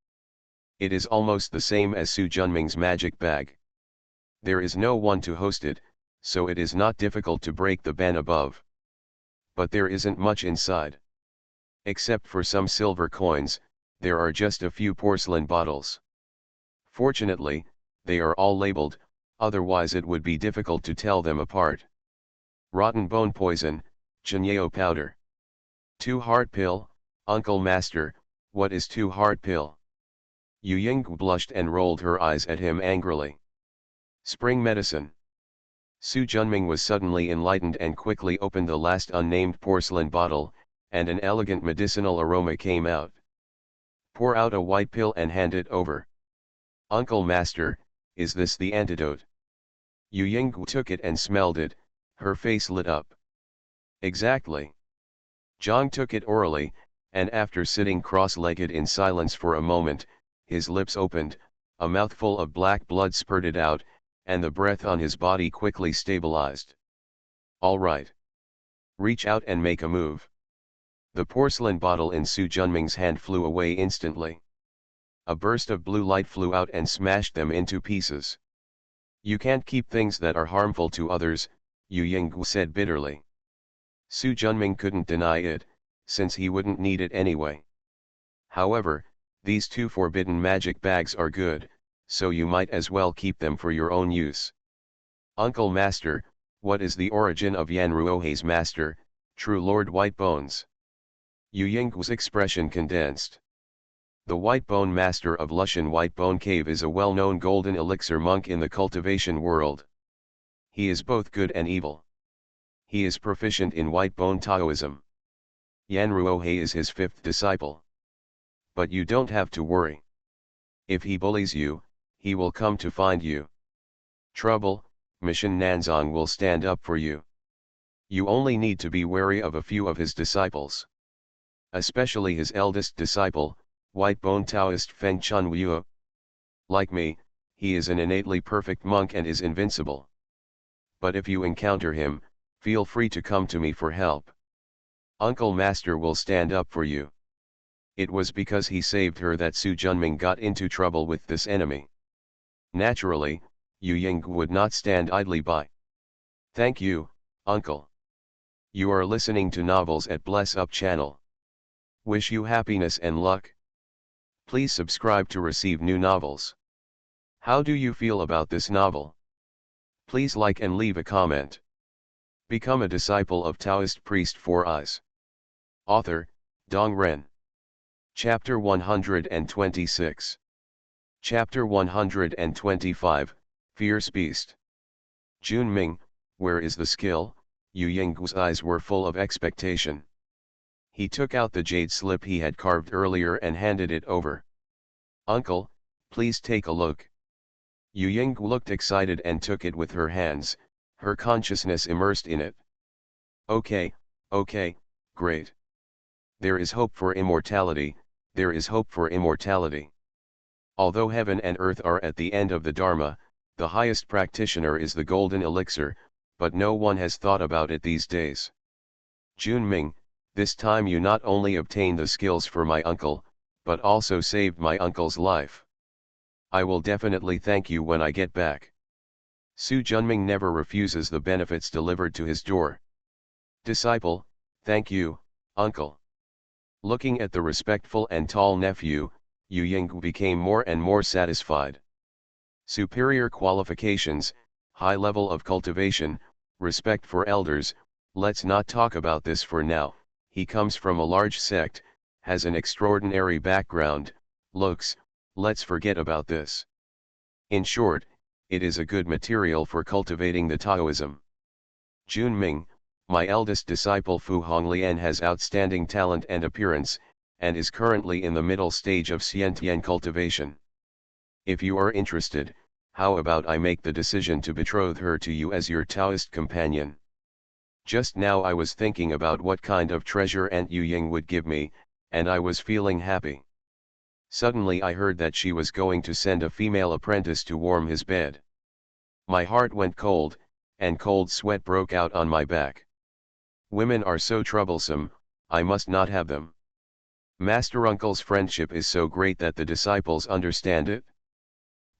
It is almost the same as Su Junming's magic bag. There is no one to host it, so it is not difficult to break the ban above. But there isn't much inside. Except for some silver coins, there are just a few porcelain bottles. Fortunately, they are all labeled, otherwise it would be difficult to tell them apart. Rotten bone poison, Chinyao powder. 2-heart pill, Uncle Master, what is 2-heart pill? Yu Yinggu blushed and rolled her eyes at him angrily. Spring medicine. Su Junming was suddenly enlightened and quickly opened the last unnamed porcelain bottle, and an elegant medicinal aroma came out. Pour out a white pill and hand it over. Uncle Master, is this the antidote? Yu Yinggu took it and smelled it, her face lit up. Exactly. Zhang took it orally, and after sitting cross-legged in silence for a moment, his lips opened, a mouthful of black blood spurted out, and the breath on his body quickly stabilized. All right. Reach out and make a move. The porcelain bottle in Su Junming's hand flew away instantly. A burst of blue light flew out and smashed them into pieces. You can't keep things that are harmful to others, Yu Yinggu said bitterly. Su Junming couldn't deny it, since he wouldn't need it anyway. However, these 2 forbidden magic bags are good, so you might as well keep them for your own use. Uncle Master, what is the origin of Yanruohei's master, true Lord White Bones? Yu Yinggu's expression condensed. The White Bone Master of Lushan White Bone Cave is a well-known golden elixir monk in the cultivation world. He is both good and evil. He is proficient in white bone Taoism. Yanruohei is his 5th disciple. But you don't have to worry. If he bullies you, he will come to find you. Trouble, Mission Nanzang will stand up for you. You only need to be wary of a few of his disciples. Especially his eldest disciple, White-Bone Taoist Feng Chunyu. Like me, he is an innately perfect monk and is invincible. But if you encounter him, feel free to come to me for help. Uncle Master will stand up for you. It was because he saved her that Su Junming got into trouble with this enemy. Naturally, Yu Ying would not stand idly by. Thank you, Uncle. You are listening to Novels at Bless Up channel. Wish you happiness and luck. Please subscribe to receive new novels. How do you feel about this novel? Please like and leave a comment. Become a disciple of Taoist priest for us. Author, Dong Ren. Chapter 126. Chapter 125, Fierce Beast. Jun Ming, where is the skill? Yu Ying's eyes were full of expectation. He took out the jade slip he had carved earlier and handed it over. Uncle, please take a look. Yu Ying looked excited and took it with her hands, her consciousness immersed in it. Okay, great. There is hope for immortality, there is hope for immortality. Although heaven and earth are at the end of the Dharma, the highest practitioner is the golden elixir, but no one has thought about it these days. Jun Ming, this time you not only obtained the skills for my uncle, but also saved my uncle's life. I will definitely thank you when I get back. Su Junming never refuses the benefits delivered to his door. Disciple, thank you, uncle. Looking at the respectful and tall nephew, Yu Ying became more and more satisfied. Superior qualifications, high level of cultivation, respect for elders, let's not talk about this for now. He comes from a large sect, has an extraordinary background, looks, let's forget about this. In short, it is a good material for cultivating the Taoism. Jun Ming, my eldest disciple Fu Honglian has outstanding talent and appearance, and is currently in the middle stage of Xiantian cultivation. If you are interested, how about I make the decision to betroth her to you as your Taoist companion? Just now I was thinking about what kind of treasure Aunt Yu Ying would give me, and I was feeling happy. Suddenly I heard that she was going to send a female apprentice to warm his bed. My heart went cold, and cold sweat broke out on my back. Women are so troublesome, I must not have them. Master Uncle's friendship is so great that the disciples understand it.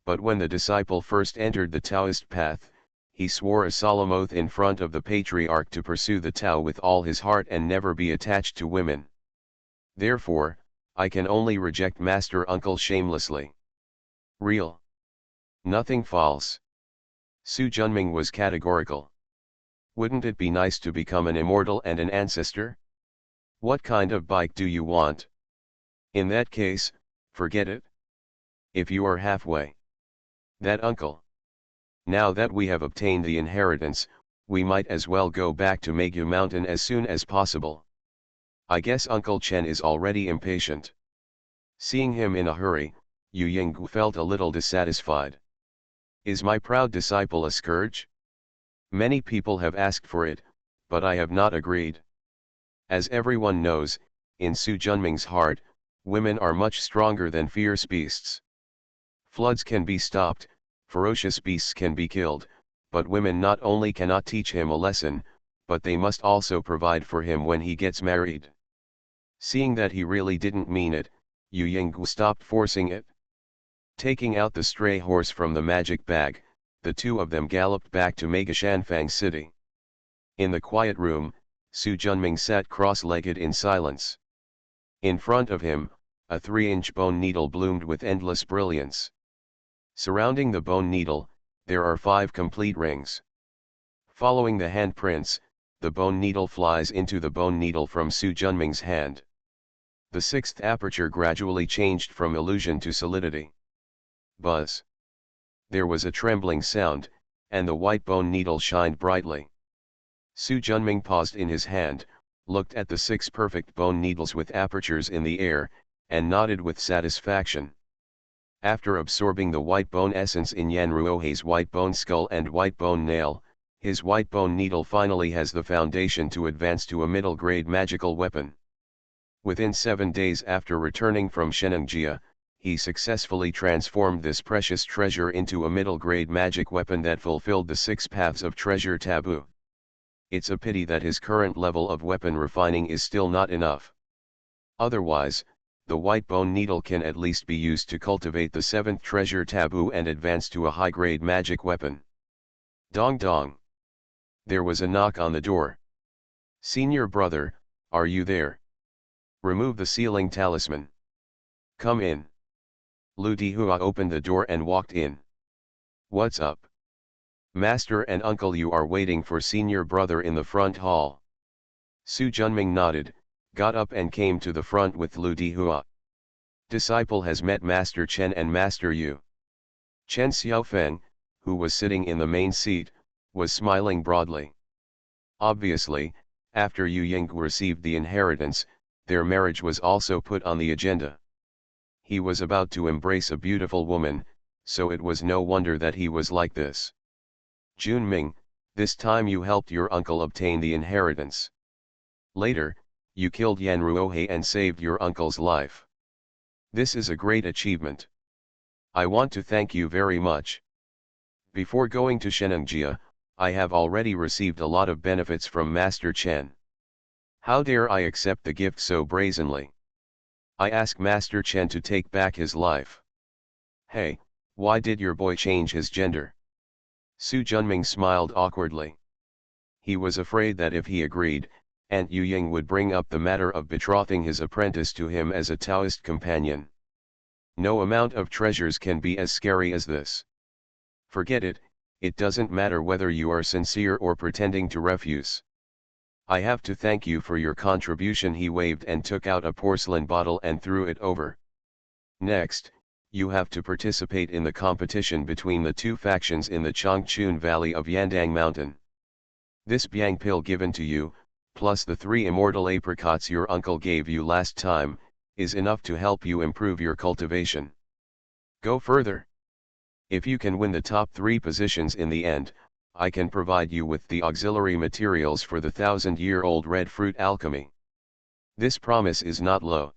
But when the disciple first entered the Taoist path, he swore a solemn oath in front of the patriarch to pursue the Tao with all his heart and never be attached to women. Therefore, I can only reject Master Uncle shamelessly. Real. Nothing false. Su Junming was categorical. Wouldn't it be nice to become an immortal and an ancestor? What kind of bike do you want? In that case, forget it. If you are halfway. That uncle. Now that we have obtained the inheritance, we might as well go back to Megyu Mountain as soon as possible. I guess Uncle Chen is already impatient. Seeing him in a hurry, Yu Ying felt a little dissatisfied. Is my proud disciple a scourge? Many people have asked for it, but I have not agreed. As everyone knows, in Su Junming's heart, women are much stronger than fierce beasts. Floods can be stopped, ferocious beasts can be killed, but women not only cannot teach him a lesson, but they must also provide for him when he gets married. Seeing that he really didn't mean it, Yu Ying stopped forcing it. Taking out the stray horse from the magic bag, the two of them galloped back to Megashanfang City. In the quiet room, Su Junming sat cross-legged in silence. In front of him, a 3-inch bone needle bloomed with endless brilliance. Surrounding the bone needle, there are 5 complete rings. Following the handprints, the bone needle flies into the bone needle from Su Junming's hand. The 6th aperture gradually changed from illusion to solidity. Buzz. There was a trembling sound, and the white bone needle shined brightly. Su Junming paused in his hand, looked at the 6 perfect bone needles with apertures in the air, and nodded with satisfaction. After absorbing the white bone essence in Yan Ruohei's white bone skull and white bone nail, His white bone needle finally has the foundation to advance to a middle-grade magical weapon. Within 7 days after returning from Shenangjia, he successfully transformed this precious treasure into a middle-grade magic weapon that fulfilled the 6 paths of treasure taboo. It's a pity that his current level of weapon refining is still not enough. Otherwise, the white bone needle can at least be used to cultivate the 7th treasure taboo and advance to a high-grade magic weapon. Dong dong. There was a knock on the door. Senior brother, are you there? Remove the sealing talisman. Come in. Lu Dihua opened the door and walked in. What's up? Master and uncle, you are waiting for senior brother in the front hall. Su Junming nodded, got up and came to the front with Lu Dihua. Disciple has met Master Chen and Master Yu. Chen Xiaofeng, who was sitting in the main seat, was smiling broadly. Obviously, after Yu Ying received the inheritance, their marriage was also put on the agenda. He was about to embrace a beautiful woman, so it was no wonder that he was like this. Junming, this time you helped your uncle obtain the inheritance. Later, you killed Yan Ruohe and saved your uncle's life. This is a great achievement. I want to thank you very much. Before going to Shenangjia, I have already received a lot of benefits from Master Chen. How dare I accept the gift so brazenly? I ask Master Chen to take back his life. Hey, why did your boy change his gender? Su Junming smiled awkwardly. He was afraid that if he agreed, Aunt Yu Ying would bring up the matter of betrothing his apprentice to him as a Taoist companion. No amount of treasures can be as scary as this. Forget it, it doesn't matter whether you are sincere or pretending to refuse. I have to thank you for your contribution. He waved and took out a porcelain bottle and threw it over. Next, you have to participate in the competition between the 2 factions in the Changchun Valley of Yandang Mountain. This Biang pill given to you, plus the 3 immortal apricots your uncle gave you last time, is enough to help you improve your cultivation. Go further. If you can win the top 3 positions in the end, I can provide you with the auxiliary materials for the 1,000-year-old red fruit alchemy. This promise is not low.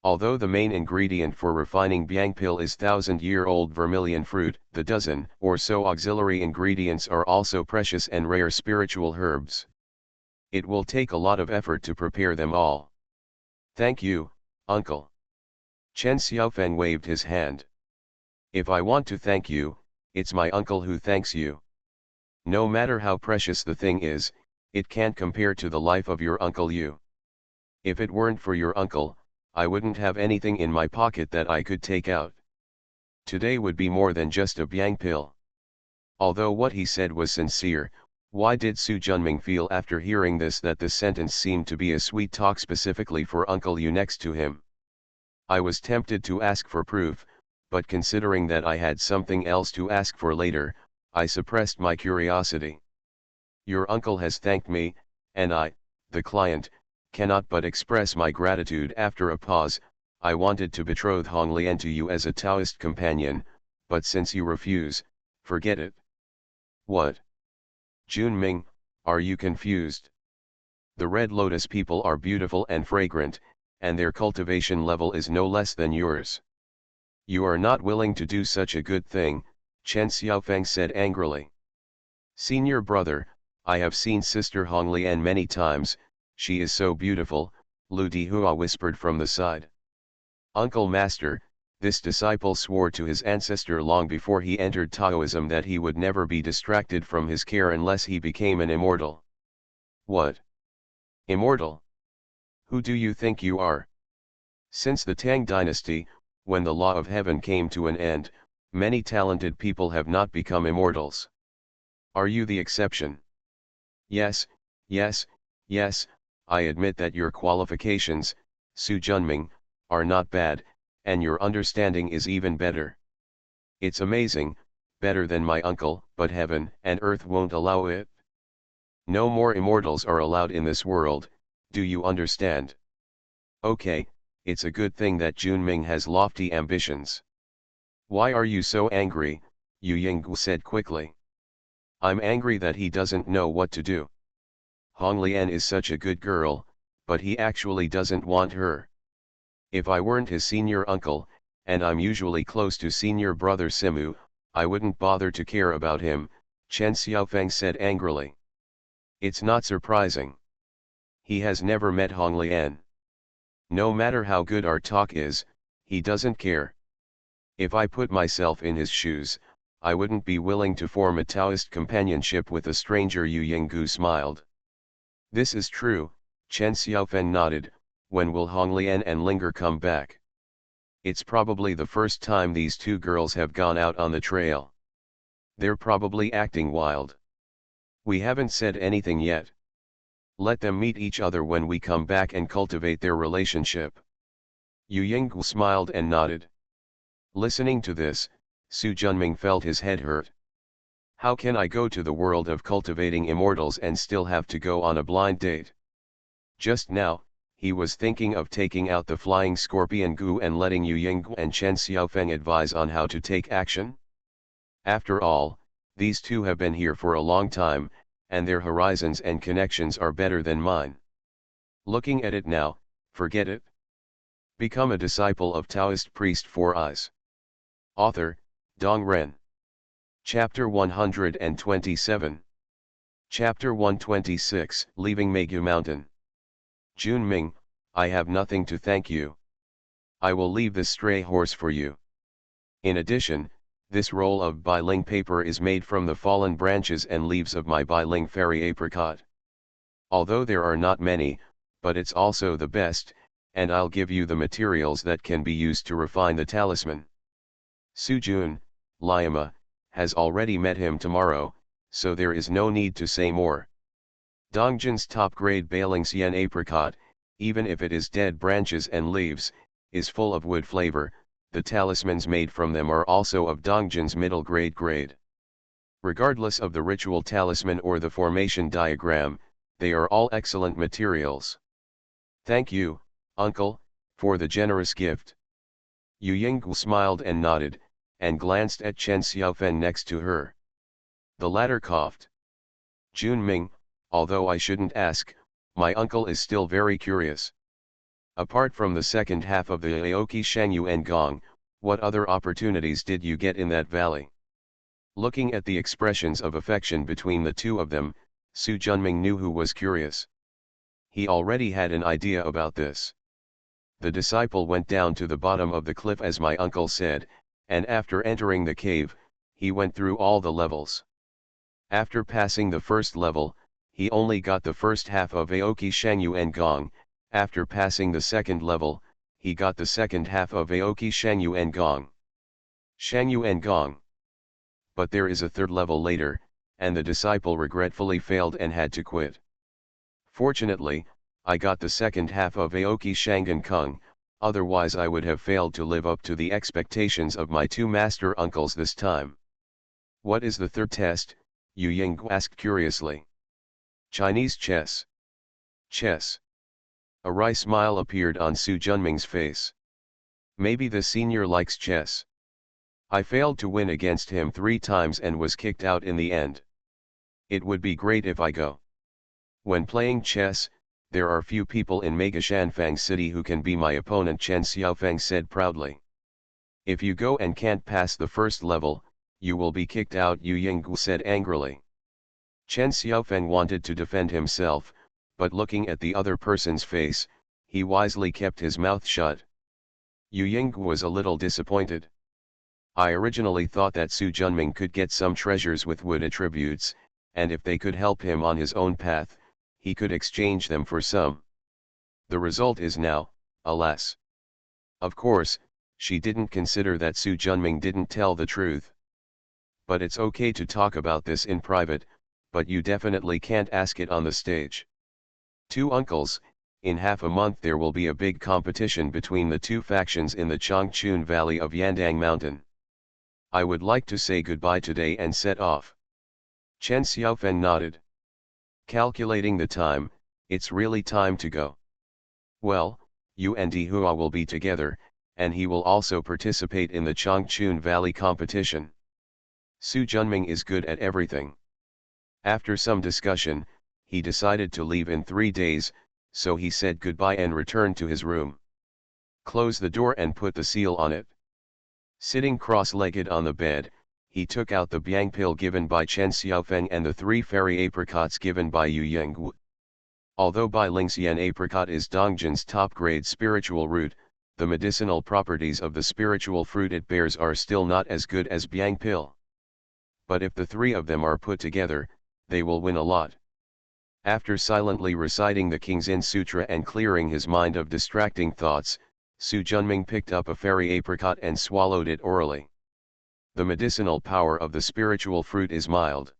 Although the main ingredient for refining Biang pill is 1,000-year-old vermilion fruit, the dozen or so auxiliary ingredients are also precious and rare spiritual herbs. It will take a lot of effort to prepare them all. Thank you, uncle. Chen Xiaofeng waved his hand. If I want to thank you, it's my uncle who thanks you. No matter how precious the thing is, it can't compare to the life of your uncle Yu. If it weren't for your uncle, I wouldn't have anything in my pocket that I could take out. Today would be more than just a Biang pill. Although what he said was sincere, why did Su Junming feel after hearing this that the sentence seemed to be a sweet talk specifically for Uncle Yu next to him? I was tempted to ask for proof, but considering that I had something else to ask for later, I suppressed my curiosity. Your uncle has thanked me, and I, the client, cannot but express my gratitude. After a pause, I wanted to betroth Honglian to you as a Taoist companion, but since you refuse, forget it. What? Junming, are you confused? The Red Lotus people are beautiful and fragrant, and their cultivation level is no less than yours. You are not willing to do such a good thing, Chen Xiaofeng said angrily. Senior brother, I have seen Sister Honglian many times, she is so beautiful, Lu Dihua whispered from the side. Uncle Master, this disciple swore to his ancestor long before he entered Taoism that he would never be distracted from his care unless he became an immortal. What? Immortal? Who do you think you are? Since the Tang dynasty, when the law of heaven came to an end, many talented people have not become immortals. Are you the exception? Yes, yes, yes, I admit that your qualifications, Su Junming, are not bad, and your understanding is even better. It's amazing, better than my uncle, but heaven and earth won't allow it. No more immortals are allowed in this world, do you understand? Okay, it's a good thing that Junming has lofty ambitions. Why are you so angry? Yu Yinggu said quickly. I'm angry that he doesn't know what to do. Hong Lian is such a good girl, but he actually doesn't want her. If I weren't his senior uncle, and I'm usually close to senior brother Simu, I wouldn't bother to care about him, Chen Xiaofeng said angrily. It's not surprising. He has never met Hong Lian. No matter how good our talk is, he doesn't care. If I put myself in his shoes, I wouldn't be willing to form a Taoist companionship with a stranger. Yu Yinggu smiled. This is true, Chen Xiaofeng nodded. When will Hong Lian and Linger come back? It's probably the first time these two girls have gone out on the trail. They're probably acting wild. We haven't said anything yet. Let them meet each other when we come back and cultivate their relationship. Yu Yinggu smiled and nodded. Listening to this, Su Junming felt his head hurt. How can I go to the world of cultivating immortals and still have to go on a blind date? Just now, he was thinking of taking out the flying scorpion Gu and letting Yu Yinggu and Chen Xiaofeng advise on how to take action. After all, these two have been here for a long time, and their horizons and connections are better than mine. Looking at it now, forget it. Become a disciple of Taoist priest 4 Eyes. Author, Dong Ren. Chapter 127. Chapter 126, Leaving Megu Mountain. Jun Ming, I have nothing to thank you. I will leave this stray horse for you. In addition, this roll of biling paper is made from the fallen branches and leaves of my biling fairy apricot. Although there are not many, but it's also the best, and I'll give you the materials that can be used to refine the talisman. Su Jun, Liama, has already met him tomorrow, so there is no need to say more. Dongjin's top-grade Bailing Xian apricot, even if it is dead branches and leaves, is full of wood flavor. The talismans made from them are also of Dongjin's middle grade. Regardless of the ritual talisman or the formation diagram, they are all excellent materials. Thank you, uncle, for the generous gift. Yu Yinggu smiled and nodded, and glanced at Chen Xiaofeng next to her. The latter coughed. Jun Ming, although I shouldn't ask, my uncle is still very curious. Apart from the second half of the Aoki Shangyuan Gong, what other opportunities did you get in that valley? Looking at the expressions of affection between the two of them, Su Junming knew who was curious. He already had an idea about this. The disciple went down to the bottom of the cliff as my uncle said, and after entering the cave, he went through all the levels. After passing the first level, he only got the first half of Aoki Shangyuan Gong. After passing the second level, he got the second half of Aoki Shangyuan Gong. Shangyuan Gong. But there is a third level later, and the disciple regretfully failed and had to quit. Fortunately, I got the second half of Aoki Shangan Kung, otherwise I would have failed to live up to the expectations of my two master uncles this time. What is the third test? Yu Yinggu asked curiously. Chinese chess. Chess. A wry smile appeared on Su Junming's face. Maybe the senior likes chess. I failed to win against him 3 times and was kicked out in the end. It would be great if I go. When playing chess, there are few people in Megashanfang City who can be my opponent, Chen Xiaofeng said proudly. If you go and can't pass the first level, you will be kicked out, Yu Yinggu said angrily. Chen Xiaofeng wanted to defend himself, but looking at the other person's face, he wisely kept his mouth shut. Yu Yinggu was a little disappointed. I originally thought that Su Junming could get some treasures with wood attributes, and if they could help him on his own path, he could exchange them for some. The result is now, alas. Of course, she didn't consider that Su Junming didn't tell the truth. But it's okay to talk about this in private, but you definitely can't ask it on the stage. Two uncles, in half a month there will be a big competition between the two factions in the Changchun Valley of Yandang Mountain. I would like to say goodbye today and set off. Chen Xiaofeng nodded. Calculating the time, it's really time to go. Well, you and Dihua will be together, and he will also participate in the Changchun Valley competition. Su Junming is good at everything. After some discussion, he decided to leave in 3 days, so he said goodbye and returned to his room. Close the door and put the seal on it. Sitting cross-legged on the bed, he took out the Biang pill given by Chen Xiaofeng and the 3 fairy apricots given by Yu Yangwu. Although Bai Lingxian apricot is Dongjin's top-grade spiritual root, the medicinal properties of the spiritual fruit it bears are still not as good as Biang pill. But if the 3 of them are put together, they will win a lot. After silently reciting the King's In Sutra and clearing his mind of distracting thoughts, Su Junming picked up a fairy apricot and swallowed it orally. The medicinal power of the spiritual fruit is mild.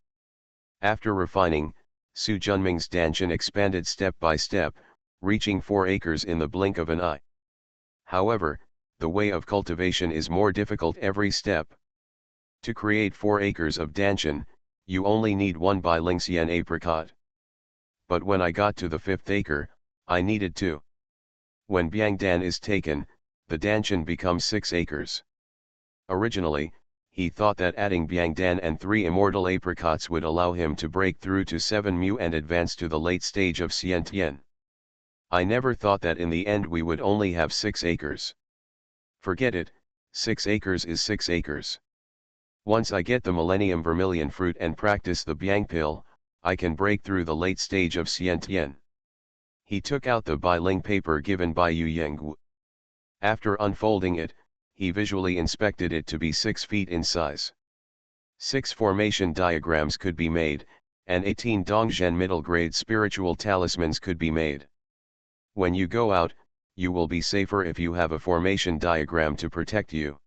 After refining, Su Junming's Danshan expanded step by step, reaching 4 acres in the blink of an eye. However, the way of cultivation is more difficult every step. To create 4 acres of Danshan, you only need 1 Bai Lingxian apricot. But when I got to the 5th acre, I needed 2. When Biang Dan is taken, the Danshan becomes 6 acres. Originally, he thought that adding Biang Dan and 3 immortal apricots would allow him to break through to 7 mu and advance to the late stage of Xiantian. I never thought that in the end we would only have 6 acres. Forget it, 6 acres is 6 acres. Once I get the Millennium Vermilion fruit and practice the Biang pill, I can break through the late stage of Xiantian. He took out the Bai Ling paper given by Yu Yangwu. After unfolding it, he visually inspected it to be 6 feet in size. 6 formation diagrams could be made, and 18 Dongzhen middle-grade spiritual talismans could be made. When you go out, you will be safer if you have a formation diagram to protect you.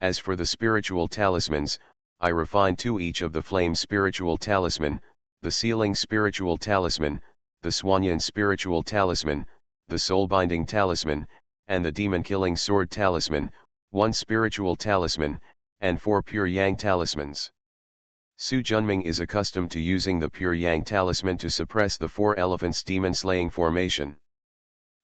As for the spiritual talismans, I refined 2 each of the flame spiritual talisman, the sealing spiritual talisman, the Swanyan spiritual talisman, the soul-binding talisman, and the demon-killing sword talisman, 1 spiritual talisman, and 4 pure yang talismans. Su Junming is accustomed to using the pure yang talisman to suppress the 4 elephants demon-slaying formation.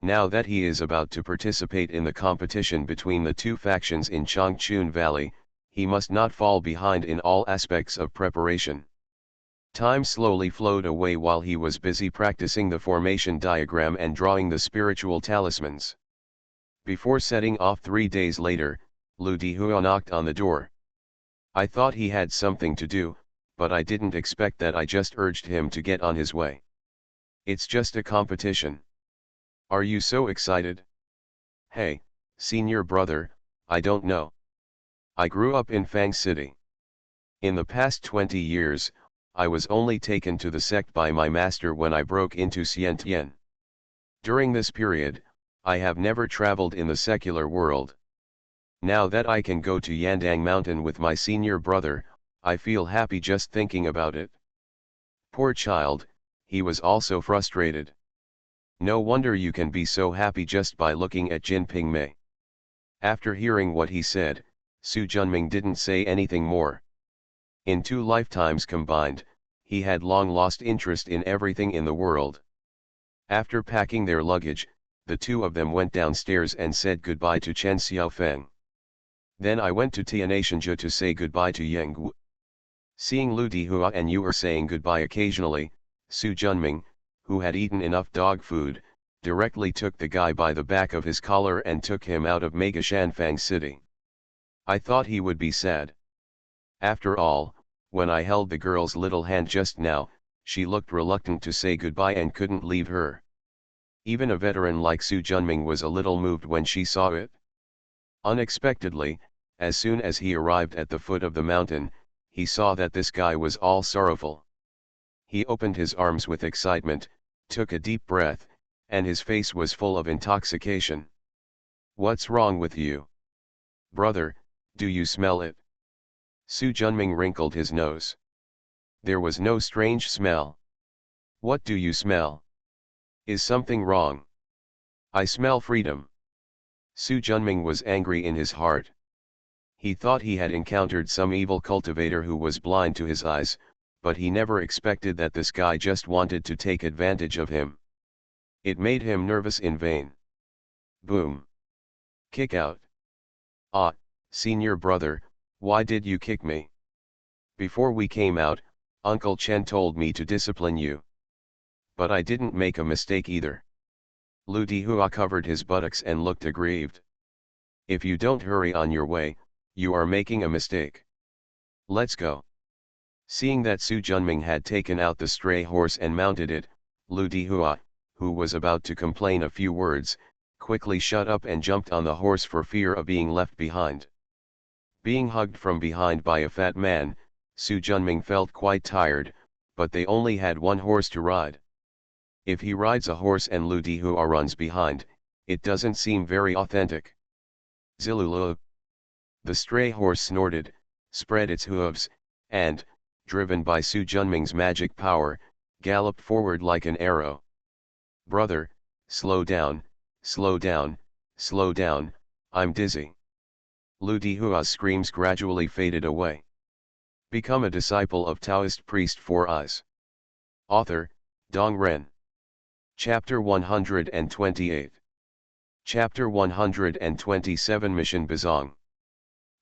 Now that he is about to participate in the competition between the 2 factions in Changchun Valley, he must not fall behind in all aspects of preparation. Time slowly flowed away while he was busy practicing the formation diagram and drawing the spiritual talismans. Before setting off 3 days later, Lu Dihua knocked on the door. I thought he had something to do, but I didn't expect that. I just urged him to get on his way. It's just a competition. Are you so excited? Hey, senior brother, I don't know. I grew up in Fang City. In the past 20 years, I was only taken to the sect by my master when I broke into Xiantian. During this period, I have never traveled in the secular world. Now that I can go to Yandang Mountain with my senior brother, I feel happy just thinking about it. Poor child, he was also frustrated. No wonder you can be so happy just by looking at Jin Pingmei. After hearing what he said, Su Junming didn't say anything more. In 2 lifetimes combined, he had long lost interest in everything in the world. After packing their luggage, the 2 of them went downstairs and said goodbye to Chen Xiaofeng. Then I went to Tianashanjia to say goodbye to Yangwu. Seeing Lu Dihua and Yu saying goodbye occasionally, Su Junming, who had eaten enough dog food, directly took the guy by the back of his collar and took him out of Mega Shanfang City. I thought he would be sad. After all, when I held the girl's little hand just now, she looked reluctant to say goodbye and couldn't leave her. Even a veteran like Su Junming was a little moved when she saw it. Unexpectedly, as soon as he arrived at the foot of the mountain, he saw that this guy was all sorrowful. He opened his arms with excitement, took a deep breath, and his face was full of intoxication. What's wrong with you? Brother, do you smell it? Su Junming wrinkled his nose. There was no strange smell. What do you smell? Is something wrong? I smell freedom. Su Junming was angry in his heart. He thought he had encountered some evil cultivator who was blind to his eyes, but he never expected that this guy just wanted to take advantage of him. It made him nervous in vain. Boom. Kick out. Ah, senior brother, why did you kick me? Before we came out, Uncle Chen told me to discipline you. But I didn't make a mistake either. Lu Dihua covered his buttocks and looked aggrieved. If you don't hurry on your way, you are making a mistake. Let's go. Seeing that Su Junming had taken out the stray horse and mounted it, Lu Dihua, who was about to complain a few words, quickly shut up and jumped on the horse for fear of being left behind. Being hugged from behind by a fat man, Su Junming felt quite tired, but they only had one horse to ride. If he rides a horse and Lu Dihua runs behind, it doesn't seem very authentic. Zilulu. The stray horse snorted, spread its hooves, and, driven by Su Junming's magic power, galloped forward like an arrow. Brother, slow down, slow down, slow down, I'm dizzy. Lu Dihua's screams gradually faded away. Become a disciple of Taoist priest 4 Eyes. Author, Dong Ren. Chapter 128. Chapter 127 Mission Bazong.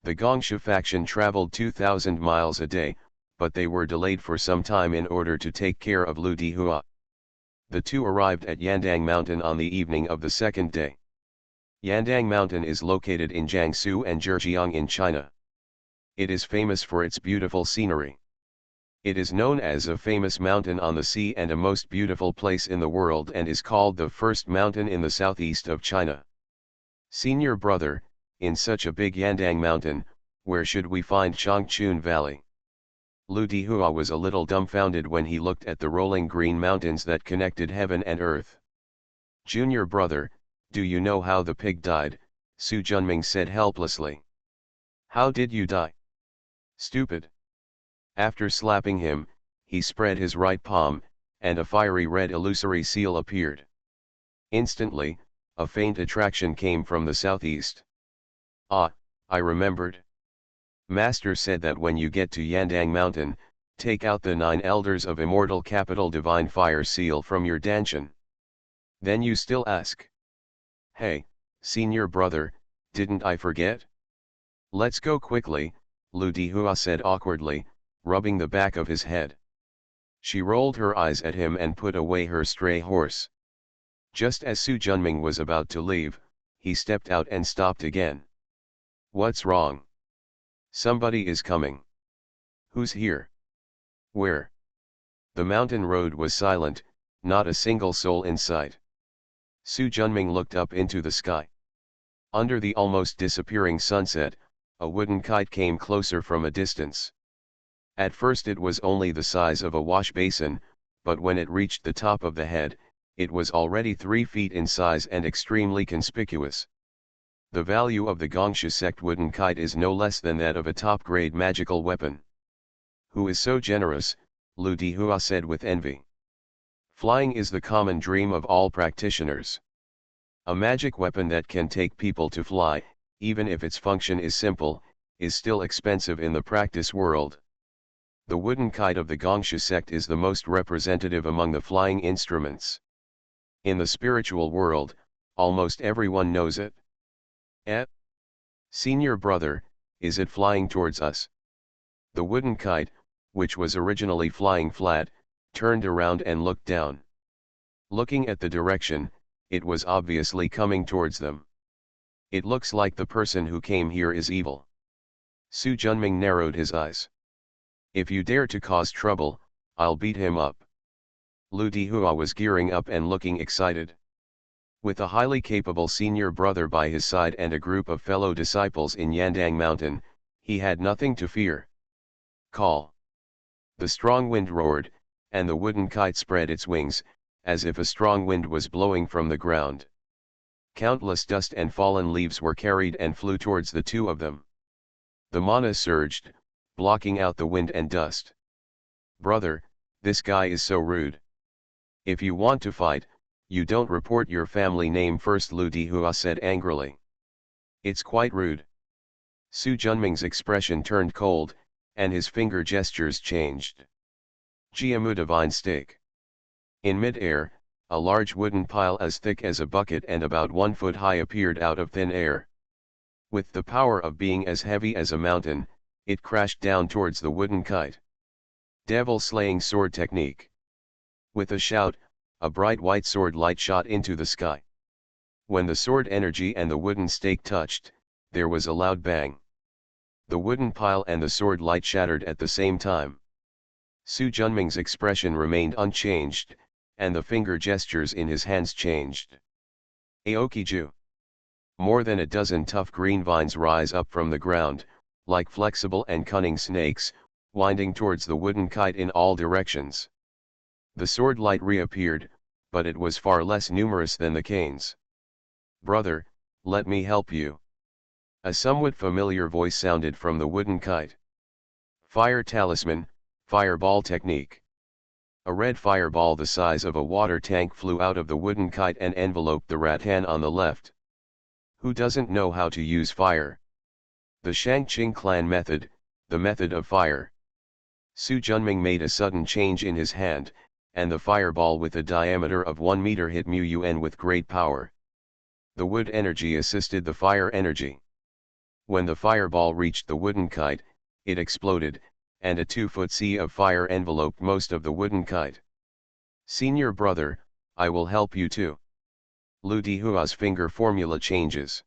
The Gongsha faction traveled 2,000 miles a day, but they were delayed for some time in order to take care of Lu Dihua. The two arrived at Yandang Mountain on the evening of the second day. Yandang Mountain is located in Jiangsu and Zhejiang in China. It is famous for its beautiful scenery. It is known as a famous mountain on the sea and a most beautiful place in the world and is called the first mountain in the southeast of China. Senior brother, in such a big Yandang Mountain, where should we find Changchun Valley? Lu Dihua was a little dumbfounded when he looked at the rolling green mountains that connected heaven and earth. Junior brother, do you know how the pig died? Su Junming said helplessly. How did you die? Stupid. After slapping him, he spread his right palm, and a fiery red illusory seal appeared. Instantly, a faint attraction came from the southeast. Ah, I remembered. Master said that when you get to Yandang Mountain, take out the 9 elders of immortal capital divine fire seal from your danshan. Then you still ask. Hey, senior brother, didn't I forget? Let's go quickly, Lu Dihua said awkwardly, rubbing the back of his head. She rolled her eyes at him and put away her stray horse. Just as Su Junming was about to leave, he stepped out and stopped again. What's wrong? Somebody is coming. Who's here? Where? The mountain road was silent, not a single soul in sight. Su Junming looked up into the sky. Under the almost disappearing sunset, a wooden kite came closer from a distance. At first it was only the size of a wash basin, but when it reached the top of the head, it was already 3 feet in size and extremely conspicuous. The value of the Gongsha sect wooden kite is no less than that of a top-grade magical weapon. Who is so generous? Lu Dihua said with envy. Flying is the common dream of all practitioners. A magic weapon that can take people to fly, even if its function is simple, is still expensive in the practice world. The wooden kite of the Gongsha sect is the most representative among the flying instruments. In the spiritual world, almost everyone knows it. Senior brother, is it flying towards us? The wooden kite, which was originally flying flat, turned around and looked down. Looking at the direction, it was obviously coming towards them. It looks like the person who came here is evil. Su Junming narrowed his eyes. If you dare to cause trouble, I'll beat him up. Lu Dihua was gearing up and looking excited. With a highly capable senior brother by his side and a group of fellow disciples in Yandang Mountain, he had nothing to fear. Call. The strong wind roared, and the wooden kite spread its wings, as if a strong wind was blowing from the ground. Countless dust and fallen leaves were carried and flew towards the two of them. The mana surged, blocking out the wind and dust. Brother, this guy is so rude. If you want to fight, you don't report your family name first, Lu Dihua said angrily. It's quite rude. Su Junming's expression turned cold, and his finger gestures changed. Jiamu divine stake. In mid-air, a large wooden pile as thick as a bucket and about 1 foot high appeared out of thin air. With the power of being as heavy as a mountain, it crashed down towards the wooden kite. Devil-slaying sword technique. With a shout, a bright white sword light shot into the sky. When the sword energy and the wooden stake touched, there was a loud bang. The wooden pile and the sword light shattered at the same time. Su Junming's expression remained unchanged, and the finger gestures in his hands changed. Aokiju. More than a dozen tough green vines rise up from the ground, like flexible and cunning snakes, winding towards the wooden kite in all directions. The sword light reappeared, but it was far less numerous than the canes. "Brother, let me help you." A somewhat familiar voice sounded from the wooden kite. Fire talisman, fireball technique. A red fireball the size of a water tank flew out of the wooden kite and enveloped the rattan on the left. Who doesn't know how to use fire? The Shangqing clan method, the method of fire. Su Junming made a sudden change in his hand, and the fireball with a diameter of 1 meter hit Mu Yun with great power. The wood energy assisted the fire energy. When the fireball reached the wooden kite, it exploded, and a 2-foot sea of fire enveloped most of the wooden kite. "Senior brother, I will help you too." Lu Dihua's finger formula changes.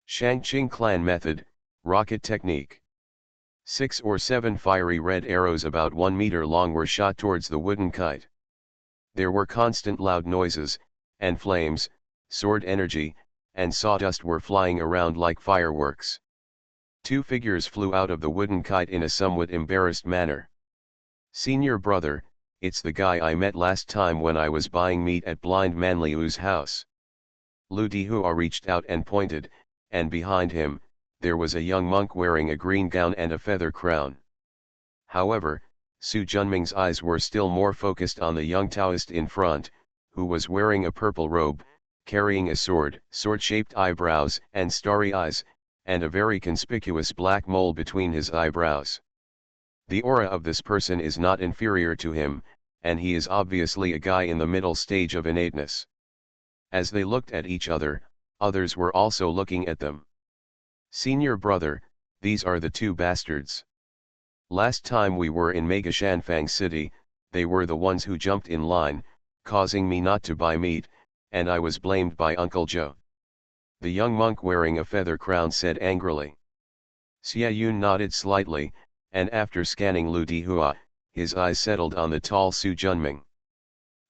Shangqing clan method, rocket technique. 6 or 7 fiery red arrows about 1 meter long were shot towards the wooden kite. There were constant loud noises, and flames, sword energy, and sawdust were flying around like fireworks. 2 figures flew out of the wooden kite in a somewhat embarrassed manner. "Senior brother, it's the guy I met last time when I was buying meat at Blind Man Liu's house." Lu Dihua reached out and pointed, and behind him, there was a young monk wearing a green gown and a feather crown. However, Su Junming's eyes were still more focused on the young Taoist in front, who was wearing a purple robe, carrying a sword, sword-shaped eyebrows and starry eyes, and a very conspicuous black mole between his eyebrows. The aura of this person is not inferior to him, and he is obviously a guy in the middle stage of innateness. As they looked at each other, others were also looking at them. "Senior brother, these are the 2 bastards. Last time we were in Mega Shanfang City, they were the ones who jumped in line, causing me not to buy meat, and I was blamed by Uncle Joe." The young monk wearing a feather crown said angrily. Xia Yun nodded slightly, and after scanning Lu Dihua, his eyes settled on the tall Su Junming.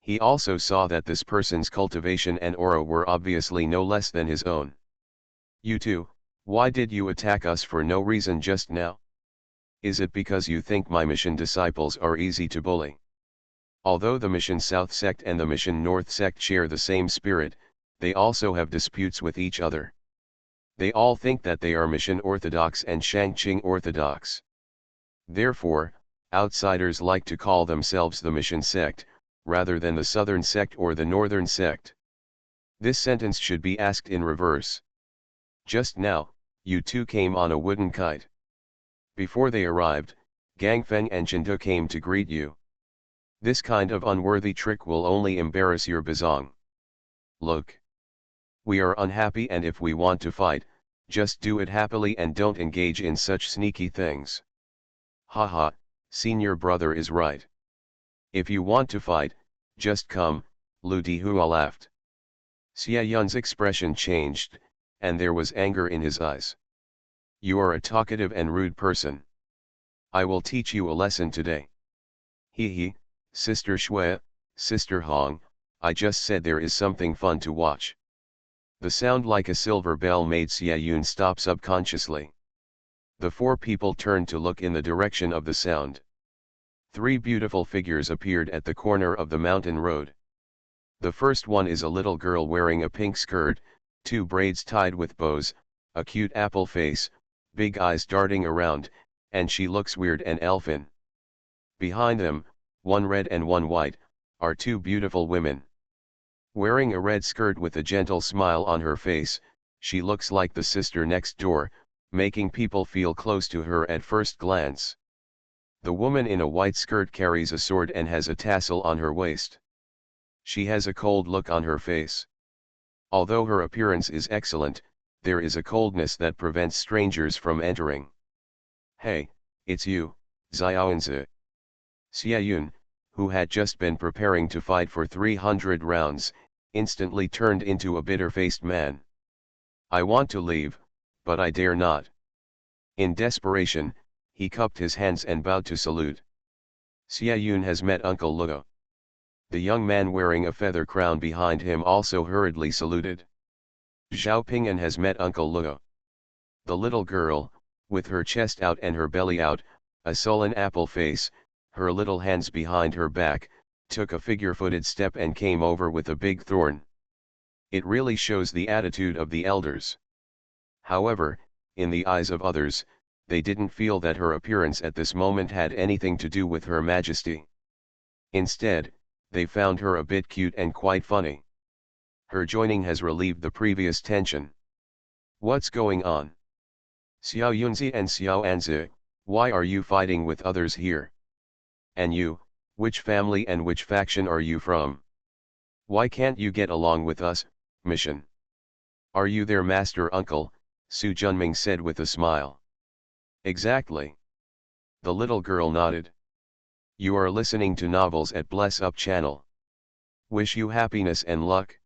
He also saw that this person's cultivation and aura were obviously no less than his own. "You two, why did you attack us for no reason just now? Is it because you think my Mission disciples are easy to bully?" Although the Mission South sect and the Mission North sect share the same spirit, they also have disputes with each other. They all think that they are Mission Orthodox and Shangqing Orthodox. Therefore, outsiders like to call themselves the Mission sect, rather than the Southern sect or the Northern sect. This sentence should be asked in reverse. Just now, you two came on a wooden kite. Before they arrived, Gangfeng and Chindu came to greet you. This kind of unworthy trick will only embarrass your Bazong. Look. We are unhappy, and if we want to fight, just do it happily and don't engage in such sneaky things. Haha, senior brother is right. If you want to fight, just come, Lu Dihua laughed. Xia Yun's expression changed, and there was anger in his eyes. You are a talkative and rude person. I will teach you a lesson today. He, Sister Shui, Sister Hong, I just said there is something fun to watch. The sound like a silver bell made Xia Yun stop subconsciously. The 4 people turned to look in the direction of the sound. 3 beautiful figures appeared at the corner of the mountain road. The first one is a little girl wearing a pink skirt, 2 braids tied with bows, a cute apple face, big eyes darting around, and she looks weird and elfin. Behind them, 1 red and 1 white, are 2 beautiful women. Wearing a red skirt with a gentle smile on her face, she looks like the sister next door, making people feel close to her at first glance. The woman in a white skirt carries a sword and has a tassel on her waist. She has a cold look on her face. Although her appearance is excellent, there is a coldness that prevents strangers from entering. Hey, it's you, Xiaoanzi. Xiaoyun, who had just been preparing to fight for 300 rounds, instantly turned into a bitter-faced man. I want to leave, but I dare not. In desperation, he cupped his hands and bowed to salute. Xiaoyun has met Uncle Luo. The young man wearing a feather crown behind him also hurriedly saluted. Zhao Ping'an has met Uncle Luo. The little girl, with her chest out and her belly out, a sullen apple face, her little hands behind her back, took a figure-footed step and came over with a big thorn. It really shows the attitude of the elders. However, in the eyes of others, they didn't feel that her appearance at this moment had anything to do with Her Majesty. Instead, they found her a bit cute and quite funny. Her joining has relieved the previous tension. What's going on? Xiao Yunzi and Xiao Anzi, why are you fighting with others here? And you, which family and which faction are you from? Why can't you get along with us, mission? Are you their master uncle? Su Junming said with a smile. Exactly. The little girl nodded. You are listening to novels at Bless Up channel. Wish you happiness and luck.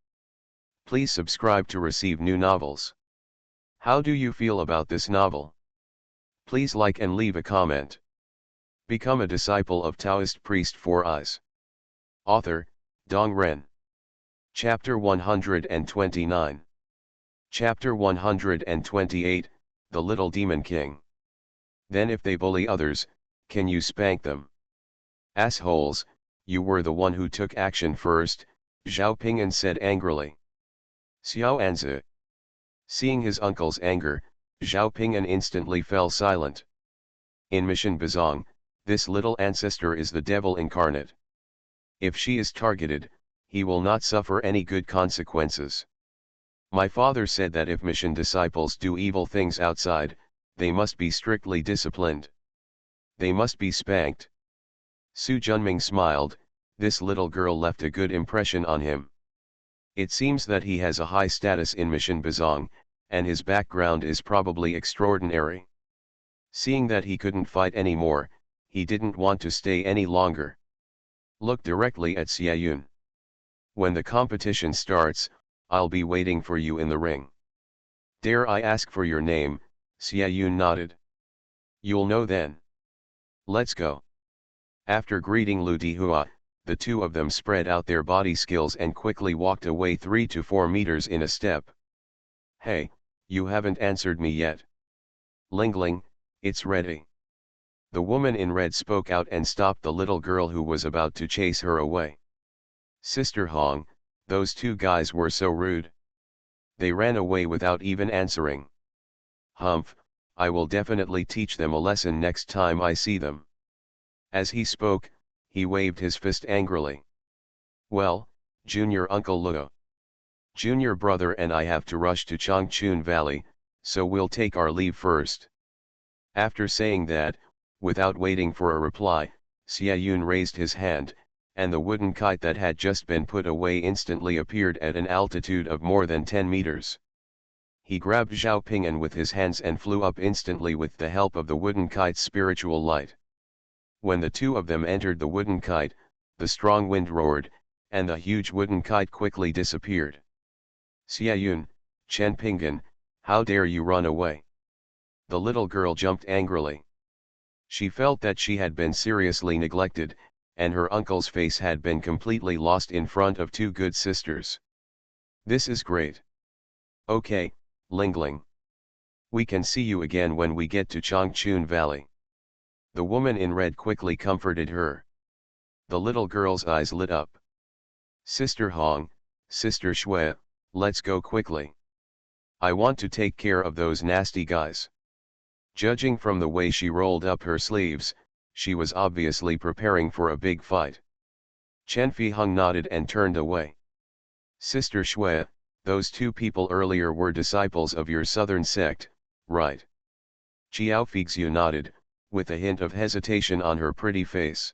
Please subscribe to receive new novels. How do you feel about this novel? Please like and leave a comment. Become a disciple of Taoist priest for us. Author, Dong Ren. Chapter 129. Chapter 128, The Little Demon King. Then if they bully others, can you spank them? Assholes, you were the one who took action first, Zhao Ping'an said angrily. Xiao Anzi. Seeing his uncle's anger, Zhao Ping'an instantly fell silent. In Mission Bazong, this little ancestor is the devil incarnate. If she is targeted, he will not suffer any good consequences. My father said that if mission disciples do evil things outside, they must be strictly disciplined. They must be spanked. Su Junming smiled, this little girl left a good impression on him. It seems that he has a high status in Mission Bazong, and his background is probably extraordinary. Seeing that he couldn't fight anymore, he didn't want to stay any longer. Look directly at Xiaoyun. When the competition starts, I'll be waiting for you in the ring. Dare I ask for your name? Xiaoyun nodded. You'll know then. Let's go. After greeting Lu Dihua, the two of them spread out their body skills and quickly walked away 3 to 4 meters in a step. Hey, you haven't answered me yet. Lingling, it's ready. The woman in red spoke out and stopped the little girl who was about to chase her away. Sister Hong, those two guys were so rude. They ran away without even answering. Humph, I will definitely teach them a lesson next time I see them. As he spoke, he waved his fist angrily. Well, Junior Uncle Luo. Junior brother and I have to rush to Changchun Valley, so we'll take our leave first. After saying that, without waiting for a reply, Xiaoyun raised his hand, and the wooden kite that had just been put away instantly appeared at an altitude of more than 10 meters. He grabbed Zhao Ping'an with his hands and flew up instantly with the help of the wooden kite's spiritual light. When the two of them entered the wooden kite, the strong wind roared, and the huge wooden kite quickly disappeared. Xiaoyun, Chen Ping'an, how dare you run away? The little girl jumped angrily. She felt that she had been seriously neglected, and her uncle's face had been completely lost in front of two good sisters. This is great. Okay, Lingling. We can see you again when we get to Changchun Valley. The woman in red quickly comforted her. The little girl's eyes lit up. Sister Hong, Sister Shui, let's go quickly. I want to take care of those nasty guys. Judging from the way she rolled up her sleeves, she was obviously preparing for a big fight. Chen Fiheng nodded and turned away. Sister Shui, those two people earlier were disciples of your southern sect, right? Qiao Fixu nodded, with a hint of hesitation on her pretty face.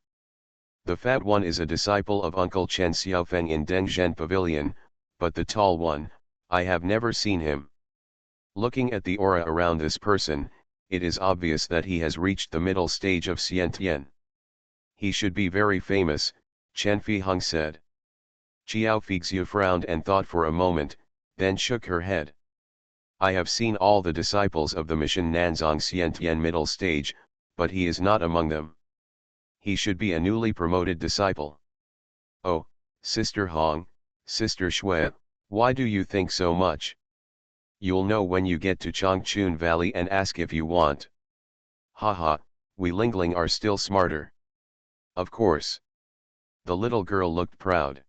The fat one is a disciple of Uncle Chen Xiaofeng in Dengzhen Pavilion, but the tall one, I have never seen him. Looking at the aura around this person, it is obvious that he has reached the middle stage of Xiantian. He should be very famous, Chen Fiheng said. Qiao Fixu frowned and thought for a moment, then shook her head. I have seen all the disciples of the mission Nanzong Xiantian middle stage, but he is not among them. He should be a newly promoted disciple. Oh, Sister Hong, Sister Shui, why do you think so much? You'll know when you get to Changchun Valley and ask if you want. Haha, we Lingling are still smarter. Of course. The little girl looked proud.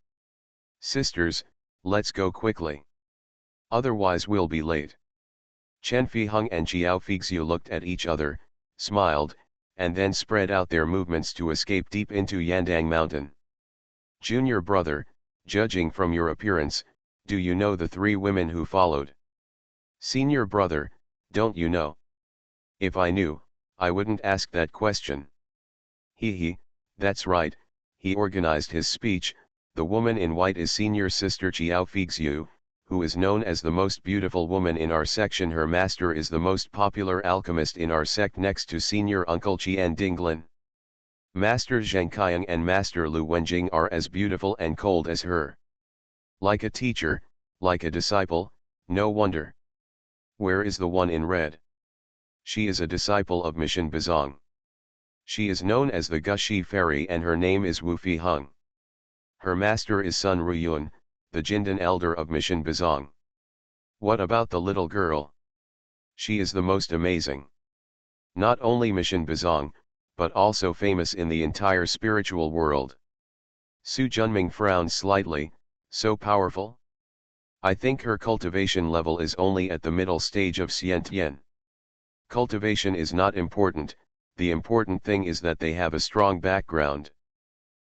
Sisters, let's go quickly. Otherwise we'll be late. Chen Fiheng and Qiao Fixu looked at each other, smiled, and then spread out their movements to escape deep into Yandang Mountain. Junior brother, judging from your appearance, do you know the three women who followed? Senior brother, don't you know? If I knew, I wouldn't ask that question. He, that's right, he organized his speech. The woman in white is senior sister Qiao Fixu, who is known as the most beautiful woman in our section. Her master is the most popular alchemist in our sect next to senior uncle Qian Dinglin. Master Zheng Qiang and Master Lu Wenjing are as beautiful and cold as her. Like a teacher, like a disciple, no wonder. Where is the one in red? She is a disciple of Mission Bazong. She is known as the Gushi Fairy and her name is Wu Fiheng. Her master is Sun Ruyun, the Jindan elder of Mission Bazong. What about the little girl? She is the most amazing. Not only Mission Bazong, but also famous in the entire spiritual world. Su Junming frowned slightly, so powerful? I think her cultivation level is only at the middle stage of Xiantian. Cultivation is not important, the important thing is that they have a strong background.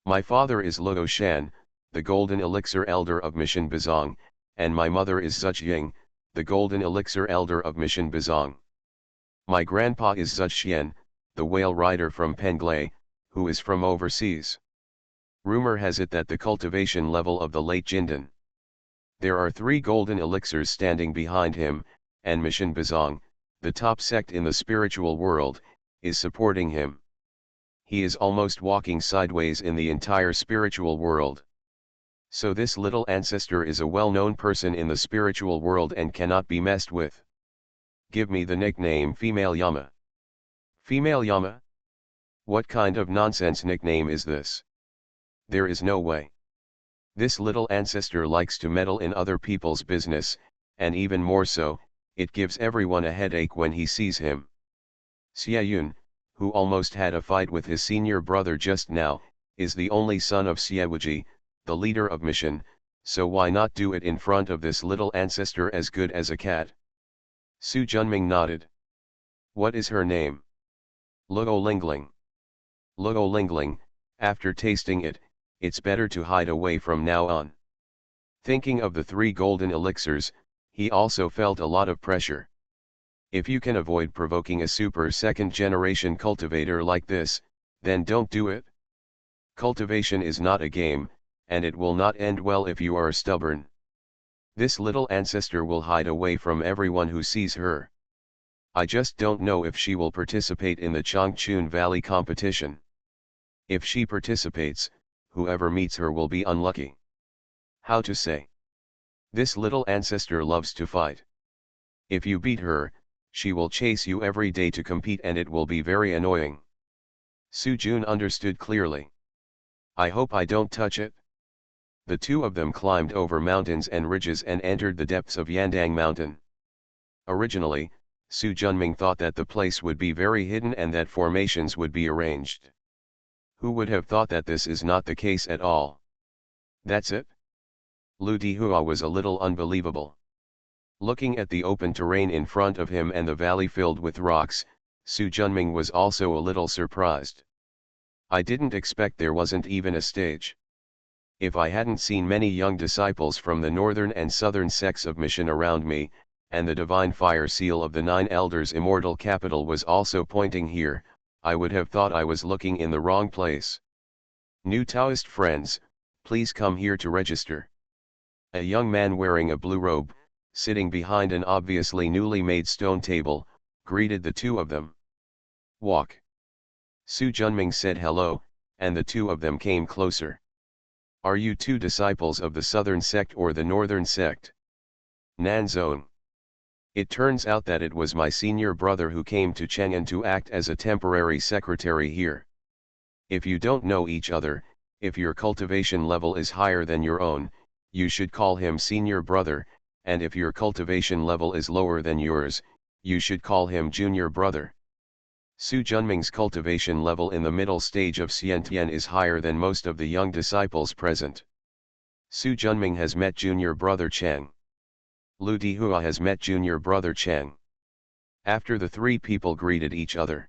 My father is Luo Shan, the golden elixir elder of Mission Bazong, and my mother is Zuchiying, the golden elixir elder of Mission Bazong. My grandpa is Zuxian, the whale rider from Penglai, who is from overseas. Rumor has it that the cultivation level of the late Jindan. There are 3 golden elixirs standing behind him, and Mission Bazong, the top sect in the spiritual world, is supporting him. He is almost walking sideways in the entire spiritual world. So this little ancestor is a well-known person in the spiritual world and cannot be messed with. Give me the nickname Female Yama. Female Yama? What kind of nonsense nickname is this? There is no way. This little ancestor likes to meddle in other people's business, and even more so, it gives everyone a headache when he sees him. Xie Yun, who almost had a fight with his senior brother just now, is the only son of Xie Wuji, the leader of Mission, so why not do it in front of this little ancestor as good as a cat? Su Junming nodded. What is her name? Luo Lingling. Luo Lingling, after tasting it, it's better to hide away from now on. Thinking of the 3 golden elixirs, he also felt a lot of pressure. If you can avoid provoking a super second-generation cultivator like this, then don't do it. Cultivation is not a game, and it will not end well if you are stubborn. This little ancestor will hide away from everyone who sees her. I just don't know if she will participate in the Changchun Valley competition. If she participates, whoever meets her will be unlucky. How to say? This little ancestor loves to fight. If you beat her, she will chase you every day to compete and it will be very annoying. Su Jun understood clearly. I hope I don't touch it. The 2 of them climbed over mountains and ridges and entered the depths of Yandang Mountain. Originally, Su Junming thought that the place would be very hidden and that formations would be arranged. Who would have thought that this is not the case at all? That's it? Lu Dihua was a little unbelievable. Looking at the open terrain in front of him and the valley filled with rocks, Su Junming was also a little surprised. I didn't expect there wasn't even a stage. If I hadn't seen many young disciples from the northern and southern sects of Mission around me, and the divine fire seal of the 9 elders' immortal capital was also pointing here, I would have thought I was looking in the wrong place. New Taoist friends, please come here to register. A young man wearing a blue robe, sitting behind an obviously newly made stone table, greeted the 2 of them. Walk. Su Junming said hello, and the two of them came closer. Are you two disciples of the southern sect or the northern sect? Nanzone. It turns out that it was my senior brother who came to Chang'an to act as a temporary secretary here. If you don't know each other, if your cultivation level is higher than your own, you should call him senior brother, and if your cultivation level is lower than yours, you should call him junior brother. Su Junming's cultivation level in the middle stage of Xiantian is higher than most of the young disciples present. Su Junming has met junior brother Chang. Lu Dihua has met junior brother Chang. After the three people greeted each other.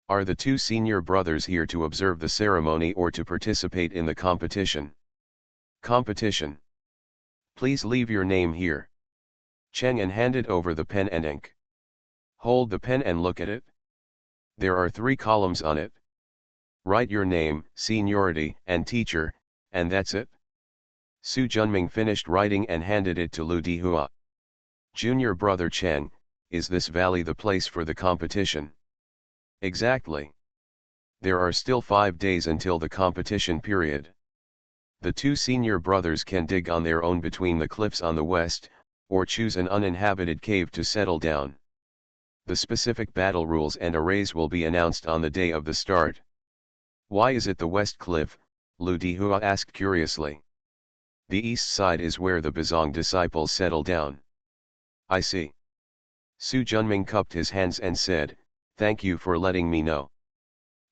Are the two senior brothers here to observe the ceremony or to participate in the competition? Competition. Please leave your name here. Chang'an handed over the pen and ink. Hold the pen and look at it. There are 3 columns on it. Write your name, seniority, and teacher, and that's it. Su Junming finished writing and handed it to Lu Dihua. Junior brother Chang, is this valley the place for the competition? Exactly. There are still 5 days until the competition period. The two senior brothers can dig on their own between the cliffs on the west, or choose an uninhabited cave to settle down. The specific battle rules and arrays will be announced on the day of the start. Why is it the west cliff? Lu Dihua asked curiously. The east side is where the Bazong disciples settle down. I see. Su Junming cupped his hands and said, "Thank you for letting me know."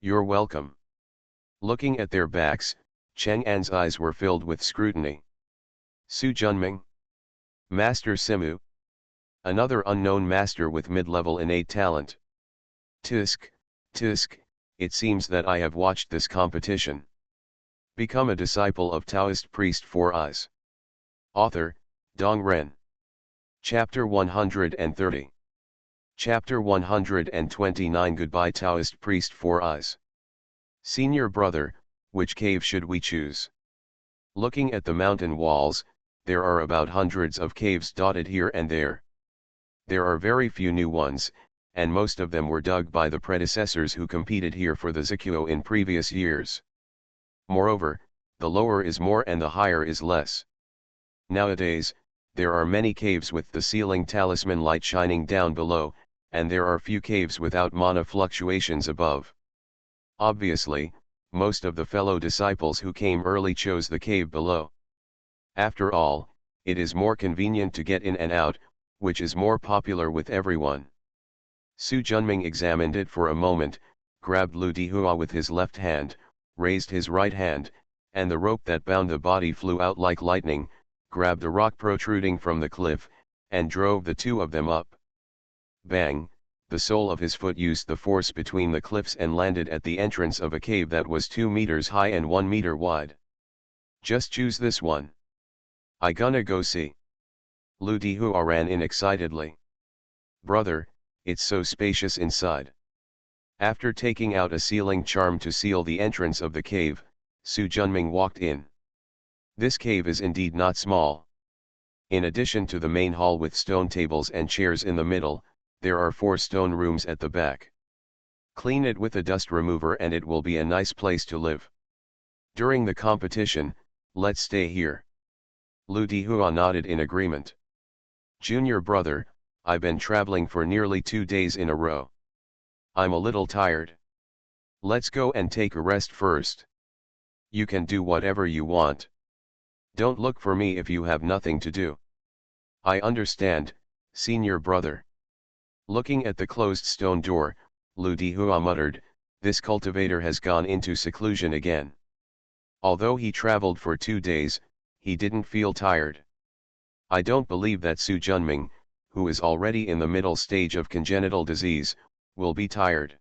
"You're welcome." Looking at their backs, Chang'an's eyes were filled with scrutiny. Su Junming? Master Simu? Another unknown master with mid-level innate talent. Tisk, tisk, it seems that I have watched this competition. Become a disciple of Taoist priest 4 Eyes. Author, Dong Ren. Chapter 130. Chapter 129 Goodbye Taoist priest 4 Eyes. Senior brother, which cave should we choose? Looking at the mountain walls, there are about hundreds of caves dotted here and there. There are very few new ones, and most of them were dug by the predecessors who competed here for the Zikuo in previous years. Moreover, the lower is more and the higher is less. Nowadays, there are many caves with the ceiling talisman light shining down below, and there are few caves without mana fluctuations above. Obviously, most of the fellow disciples who came early chose the cave below. After all, it is more convenient to get in and out, which is more popular with everyone. Su Junming examined it for a moment, grabbed Lu Dihua with his left hand, raised his right hand, and the rope that bound the body flew out like lightning, grabbed a rock protruding from the cliff, and drove the two of them up. Bang, the sole of his foot used the force between the cliffs and landed at the entrance of a cave that was 2 meters high and 1 meter wide. Just choose this one. I gonna go see. Lu Dihua ran in excitedly. Brother, it's so spacious inside. After taking out a sealing charm to seal the entrance of the cave, Su Junming walked in. This cave is indeed not small. In addition to the main hall with stone tables and chairs in the middle, there are 4 stone rooms at the back. Clean it with a dust remover and it will be a nice place to live. During the competition, let's stay here. Lu Dihua nodded in agreement. Junior brother, I've been traveling for nearly 2 days in a row. I'm a little tired. Let's go and take a rest first. You can do whatever you want. Don't look for me if you have nothing to do. I understand, senior brother. Looking at the closed stone door, Lu Dihua muttered, this cultivator has gone into seclusion again. Although he traveled for 2 days, he didn't feel tired. I don't believe that Su Junming, who is already in the middle stage of congenital disease, will be tired.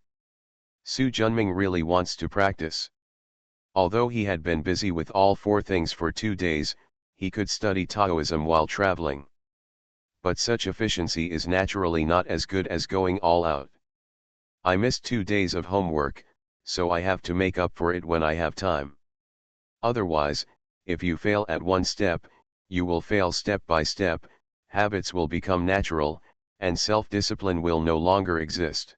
Su Junming really wants to practice. Although he had been busy with all 4 things for 2 days, he could study Taoism while traveling. But such efficiency is naturally not as good as going all out. I missed 2 days of homework, so I have to make up for it when I have time. Otherwise, if you fail at one step, you will fail step by step, habits will become natural, and self-discipline will no longer exist.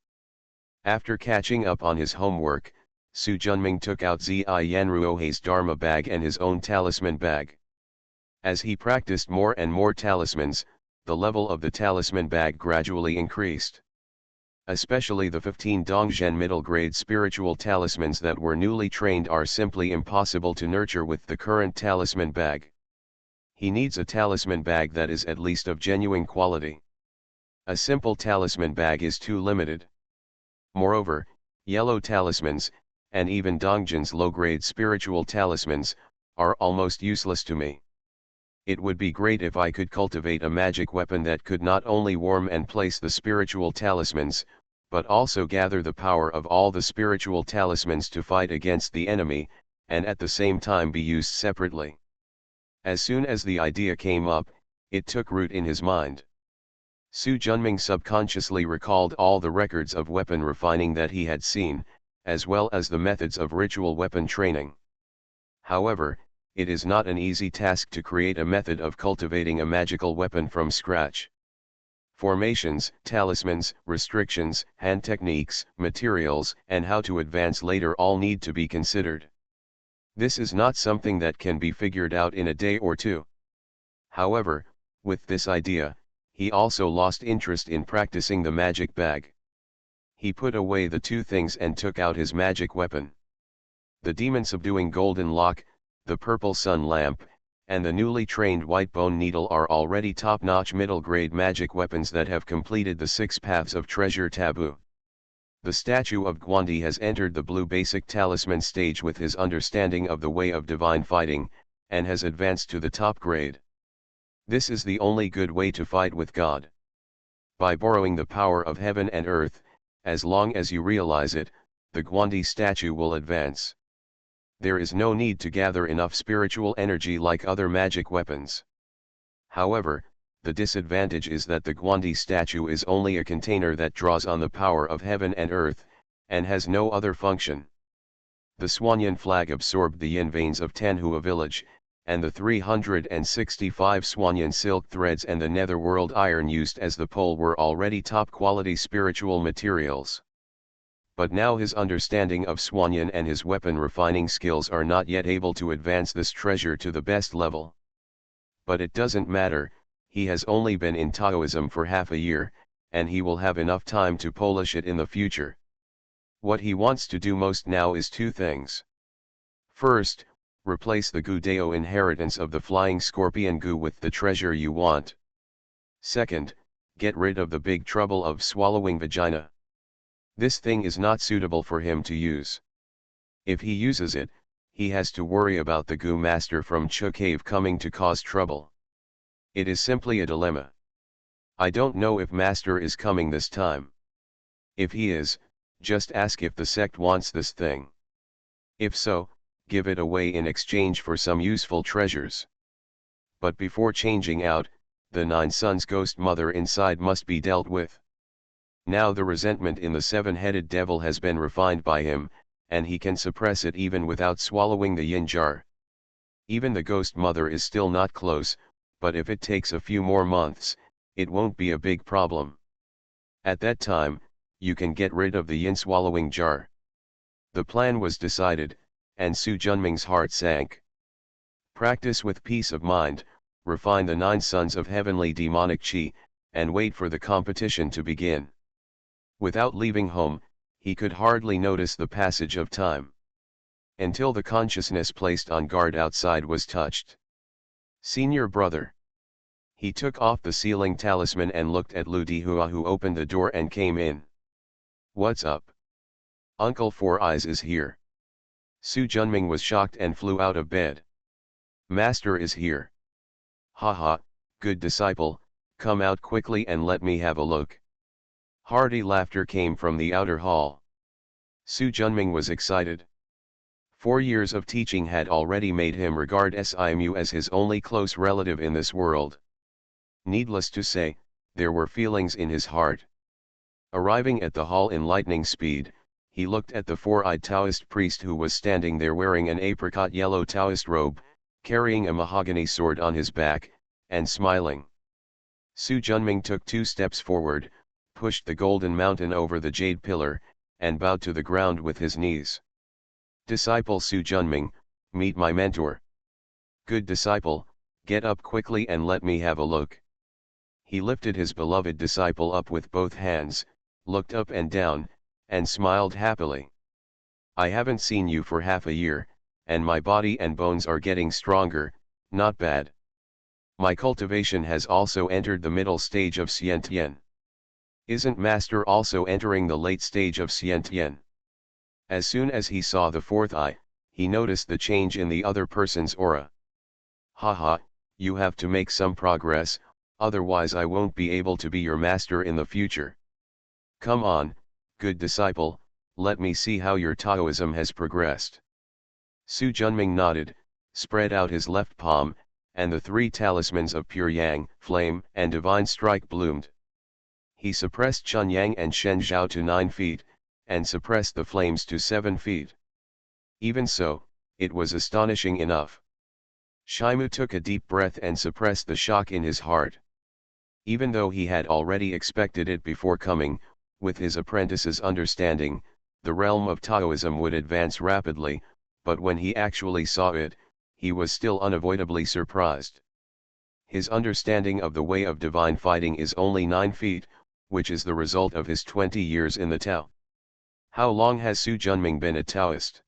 After catching up on his homework, Su Junming took out Zi Yanruohei's Dharma bag and his own talisman bag. As he practiced more and more talismans, the level of the talisman bag gradually increased. Especially the 15 Dongzhen middle-grade spiritual talismans that were newly trained are simply impossible to nurture with the current talisman bag. He needs a talisman bag that is at least of genuine quality. A simple talisman bag is too limited. Moreover, yellow talismans, and even Dongzhen's low-grade spiritual talismans, are almost useless to me. It would be great if I could cultivate a magic weapon that could not only warm and place the spiritual talismans, but also gather the power of all the spiritual talismans to fight against the enemy, and at the same time be used separately. As soon as the idea came up, it took root in his mind. Su Junming subconsciously recalled all the records of weapon refining that he had seen, as well as the methods of ritual weapon training. However, it is not an easy task to create a method of cultivating a magical weapon from scratch. Formations, talismans, restrictions, hand techniques, materials, and how to advance later all need to be considered. This is not something that can be figured out in a day or two. However, with this idea, he also lost interest in practicing the magic bag. He put away the two things and took out his magic weapon. The demon-subduing golden lock, the purple sun lamp, and the newly trained white bone needle are already top-notch middle-grade magic weapons that have completed the 6 paths of treasure taboo. The statue of Guandi has entered the blue basic talisman stage with his understanding of the way of divine fighting, and has advanced to the top grade. This is the only good way to fight with God. By borrowing the power of heaven and earth, as long as you realize it, the Guandi statue will advance. There is no need to gather enough spiritual energy like other magic weapons. However, the disadvantage is that the Guandi statue is only a container that draws on the power of heaven and earth, and has no other function. The Swanyan flag absorbed the yin veins of Tanhua village, and the 365 Swanyan silk threads and the netherworld iron used as the pole were already top-quality spiritual materials. But now his understanding of Swanyan and his weapon refining skills are not yet able to advance this treasure to the best level. But it doesn't matter, he has only been in Taoism for half a year, and he will have enough time to polish it in the future. What he wants to do most now is two things. First, replace the Gu Dao inheritance of the flying scorpion Gu with the treasure you want. Second, get rid of the big trouble of swallowing vagina. This thing is not suitable for him to use. If he uses it, he has to worry about the Gu master from Chu Cave coming to cause trouble. It is simply a dilemma. I don't know if master is coming this time. If he is, just ask if the sect wants this thing. If so, give it away in exchange for some useful treasures. But before changing out, the 9 sons ghost mother inside must be dealt with. Now the resentment in the 7-headed devil has been refined by him, and he can suppress it even without swallowing the yin jar. Even the ghost mother is still not close, but if it takes a few more months, it won't be a big problem. At that time, you can get rid of the yin swallowing jar. The plan was decided, and Su Junming's heart sank. Practice with peace of mind, refine the 9 sons of heavenly demonic chi, and wait for the competition to begin. Without leaving home, he could hardly notice the passage of time. Until the consciousness placed on guard outside was touched. Senior brother. He took off the sealing talisman and looked at Lu Dihua, who opened the door and came in. What's up? Uncle Four Eyes is here. Su Junming was shocked and flew out of bed. Master is here. Haha, good disciple, come out quickly and let me have a look. Hearty laughter came from the outer hall. Su Junming was excited. 4 years of teaching had already made him regard Simu as his only close relative in this world. Needless to say, there were feelings in his heart. Arriving at the hall in lightning speed, he looked at the 4-eyed Taoist priest who was standing there wearing an apricot yellow Taoist robe, carrying a mahogany sword on his back, and smiling. Su Junming took 2 steps forward, pushed the golden mountain over the jade pillar, and bowed to the ground with his knees. Disciple Su Junming, meet my mentor. Good disciple, get up quickly and let me have a look. He lifted his beloved disciple up with both hands, looked up and down, and smiled happily. I haven't seen you for half a year, and my body and bones are getting stronger, not bad. My cultivation has also entered the middle stage of Xiantian. Isn't Master also entering the late stage of Xiantian? As soon as he saw the fourth eye, he noticed the change in the other person's aura. Haha, you have to make some progress, otherwise I won't be able to be your master in the future. Come on, good disciple, let me see how your Taoism has progressed. Su Junming nodded, spread out his left palm, and the three talismans of pure yang, flame, and divine strike bloomed. He suppressed Chun Yang and Shen Zhao to 9 feet, and suppressed the flames to 7 feet. Even so, it was astonishing enough. Shimu took a deep breath and suppressed the shock in his heart. Even though he had already expected it before coming, with his apprentice's understanding, the realm of Taoism would advance rapidly, but when he actually saw it, he was still unavoidably surprised. His understanding of the way of divine fighting is only 9 feet, which is the result of his 20 years in the Tao. How long has Su Junming been a Taoist?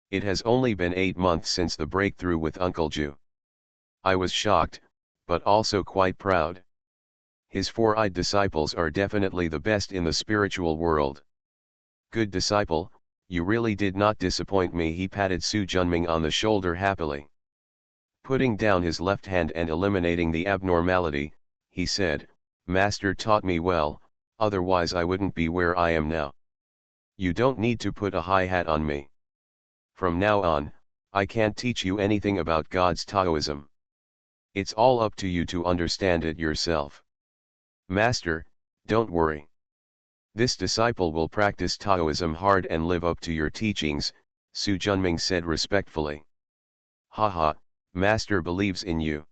It has only been 8 months since the breakthrough with Uncle Ju. I was shocked, but also quite proud. His four-eyed disciples are definitely the best in the spiritual world. Good disciple, you really did not disappoint me. He patted Su Junming on the shoulder happily. Putting down his left hand and eliminating the abnormality, he said, Master taught me well, otherwise I wouldn't be where I am now. You don't need to put a high hat on me. From now on, I can't teach you anything about God's Taoism. It's all up to you to understand it yourself. Master, don't worry. This disciple will practice Taoism hard and live up to your teachings, Su Junming said respectfully. Haha, Master believes in you.